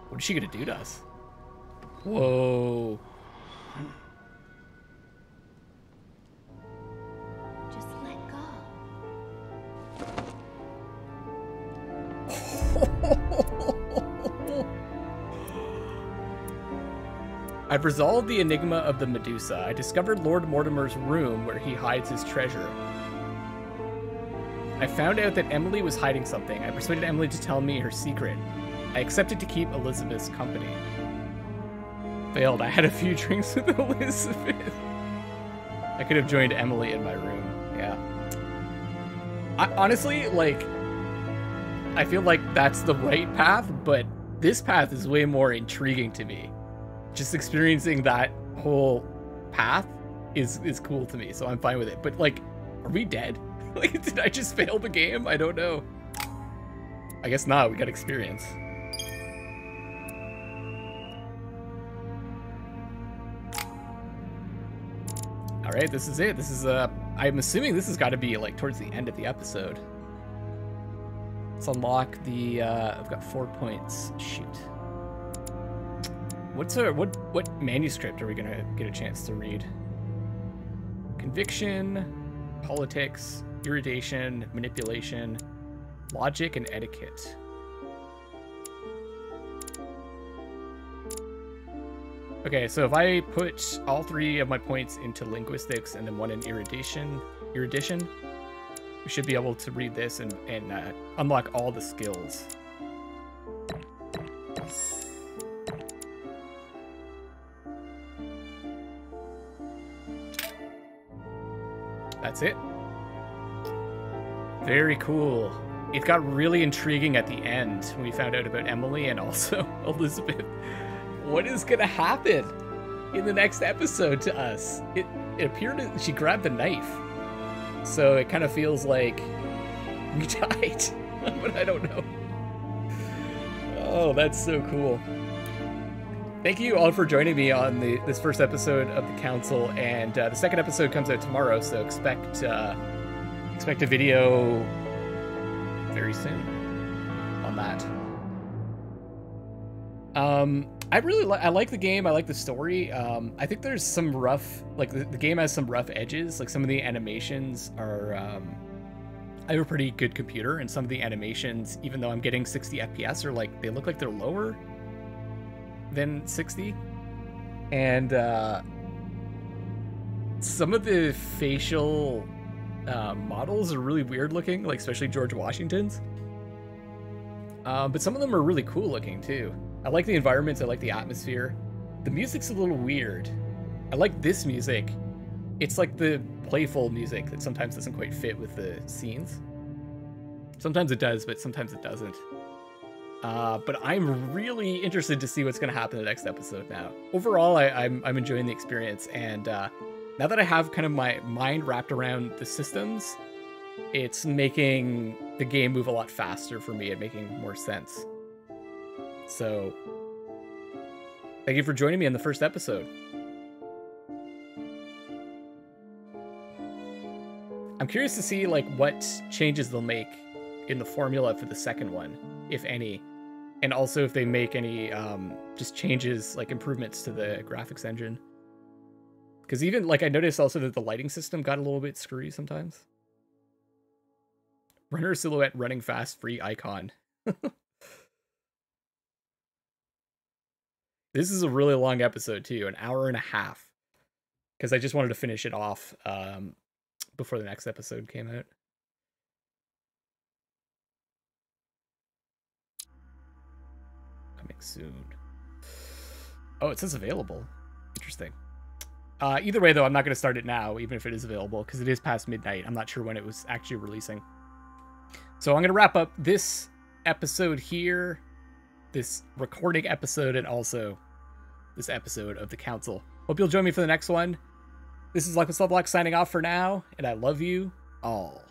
S1: What is she gonna do to us? Whoa.
S11: Just let go.
S1: I've resolved the enigma of the Medusa. I discovered Lord Mortimer's room where he hides his treasure. I found out that Emily was hiding something. I persuaded Emily to tell me her secret. I accepted to keep Elizabeth's company. Failed. I had a few drinks with Elizabeth. I could have joined Emily in my room. Yeah. Honestly, like, I feel like that's the right path, but this path is way more intriguing to me. Just experiencing that whole path is cool to me, so I'm fine with it. But, like, are we dead? Like, did I just fail the game? I don't know. I guess not. We got experience. All right, this is it. This is I'm assuming this has got to be like towards the end of the episode. Let's unlock the I've got 4 points. Shoot. What manuscript are we gonna get a chance to read? Conviction, politics, irritation, manipulation, logic, and etiquette. Okay, so if I put all 3 of my points into linguistics and then 1 in erudition, we should be able to read this and unlock all the skills. that's it. Very cool. It got really intriguing at the end when we found out about Emily and also Elizabeth. What is gonna happen in the next episode to us? It appeared that she grabbed the knife. So it kind of feels like we died, but I don't know. Oh, that's so cool. Thank you all for joining me on this first episode of The Council, and the second episode comes out tomorrow, so expect a video very soon on that. I like the game. I like the story. I think there's some rough, like the game has some rough edges. Like some of the animations are, I have a pretty good computer, and some of the animations, even though I'm getting 60 FPS, are like, they look like they're lower than 60. And some of the facial models are really weird looking, like especially George Washington's. But some of them are really cool looking too. I like the environments, I like the atmosphere. The music's a little weird. I like this music. It's like the playful music that sometimes doesn't quite fit with the scenes. Sometimes it does, but sometimes it doesn't. But I'm really interested to see what's going to happen in the next episode now. Overall, I'm enjoying the experience, and now that I have kind of my mind wrapped around the systems, it's making the game move a lot faster for me and making more sense. So, thank you for joining me in the first episode. I'm curious to see like what changes they'll make in the formula for the second one, if any. And also if they make any just changes, like improvements to the graphics engine. Because even, like, I noticed also that the lighting system got a little bit screwy sometimes. Runner silhouette running fast free icon. This is a really long episode too, an hour and a half. Because I just wanted to finish it off before the next episode came out. Coming soon. Oh, it says available. Interesting. Either way, though, I'm not going to start it now, even if it is available, because it is past midnight. I'm not sure when it was actually releasing. So I'm going to wrap up this episode here, this recording episode, and also this episode of The Council. Hope you'll join me for the next one. This is Luckless Lovelocks signing off for now, and I love you all.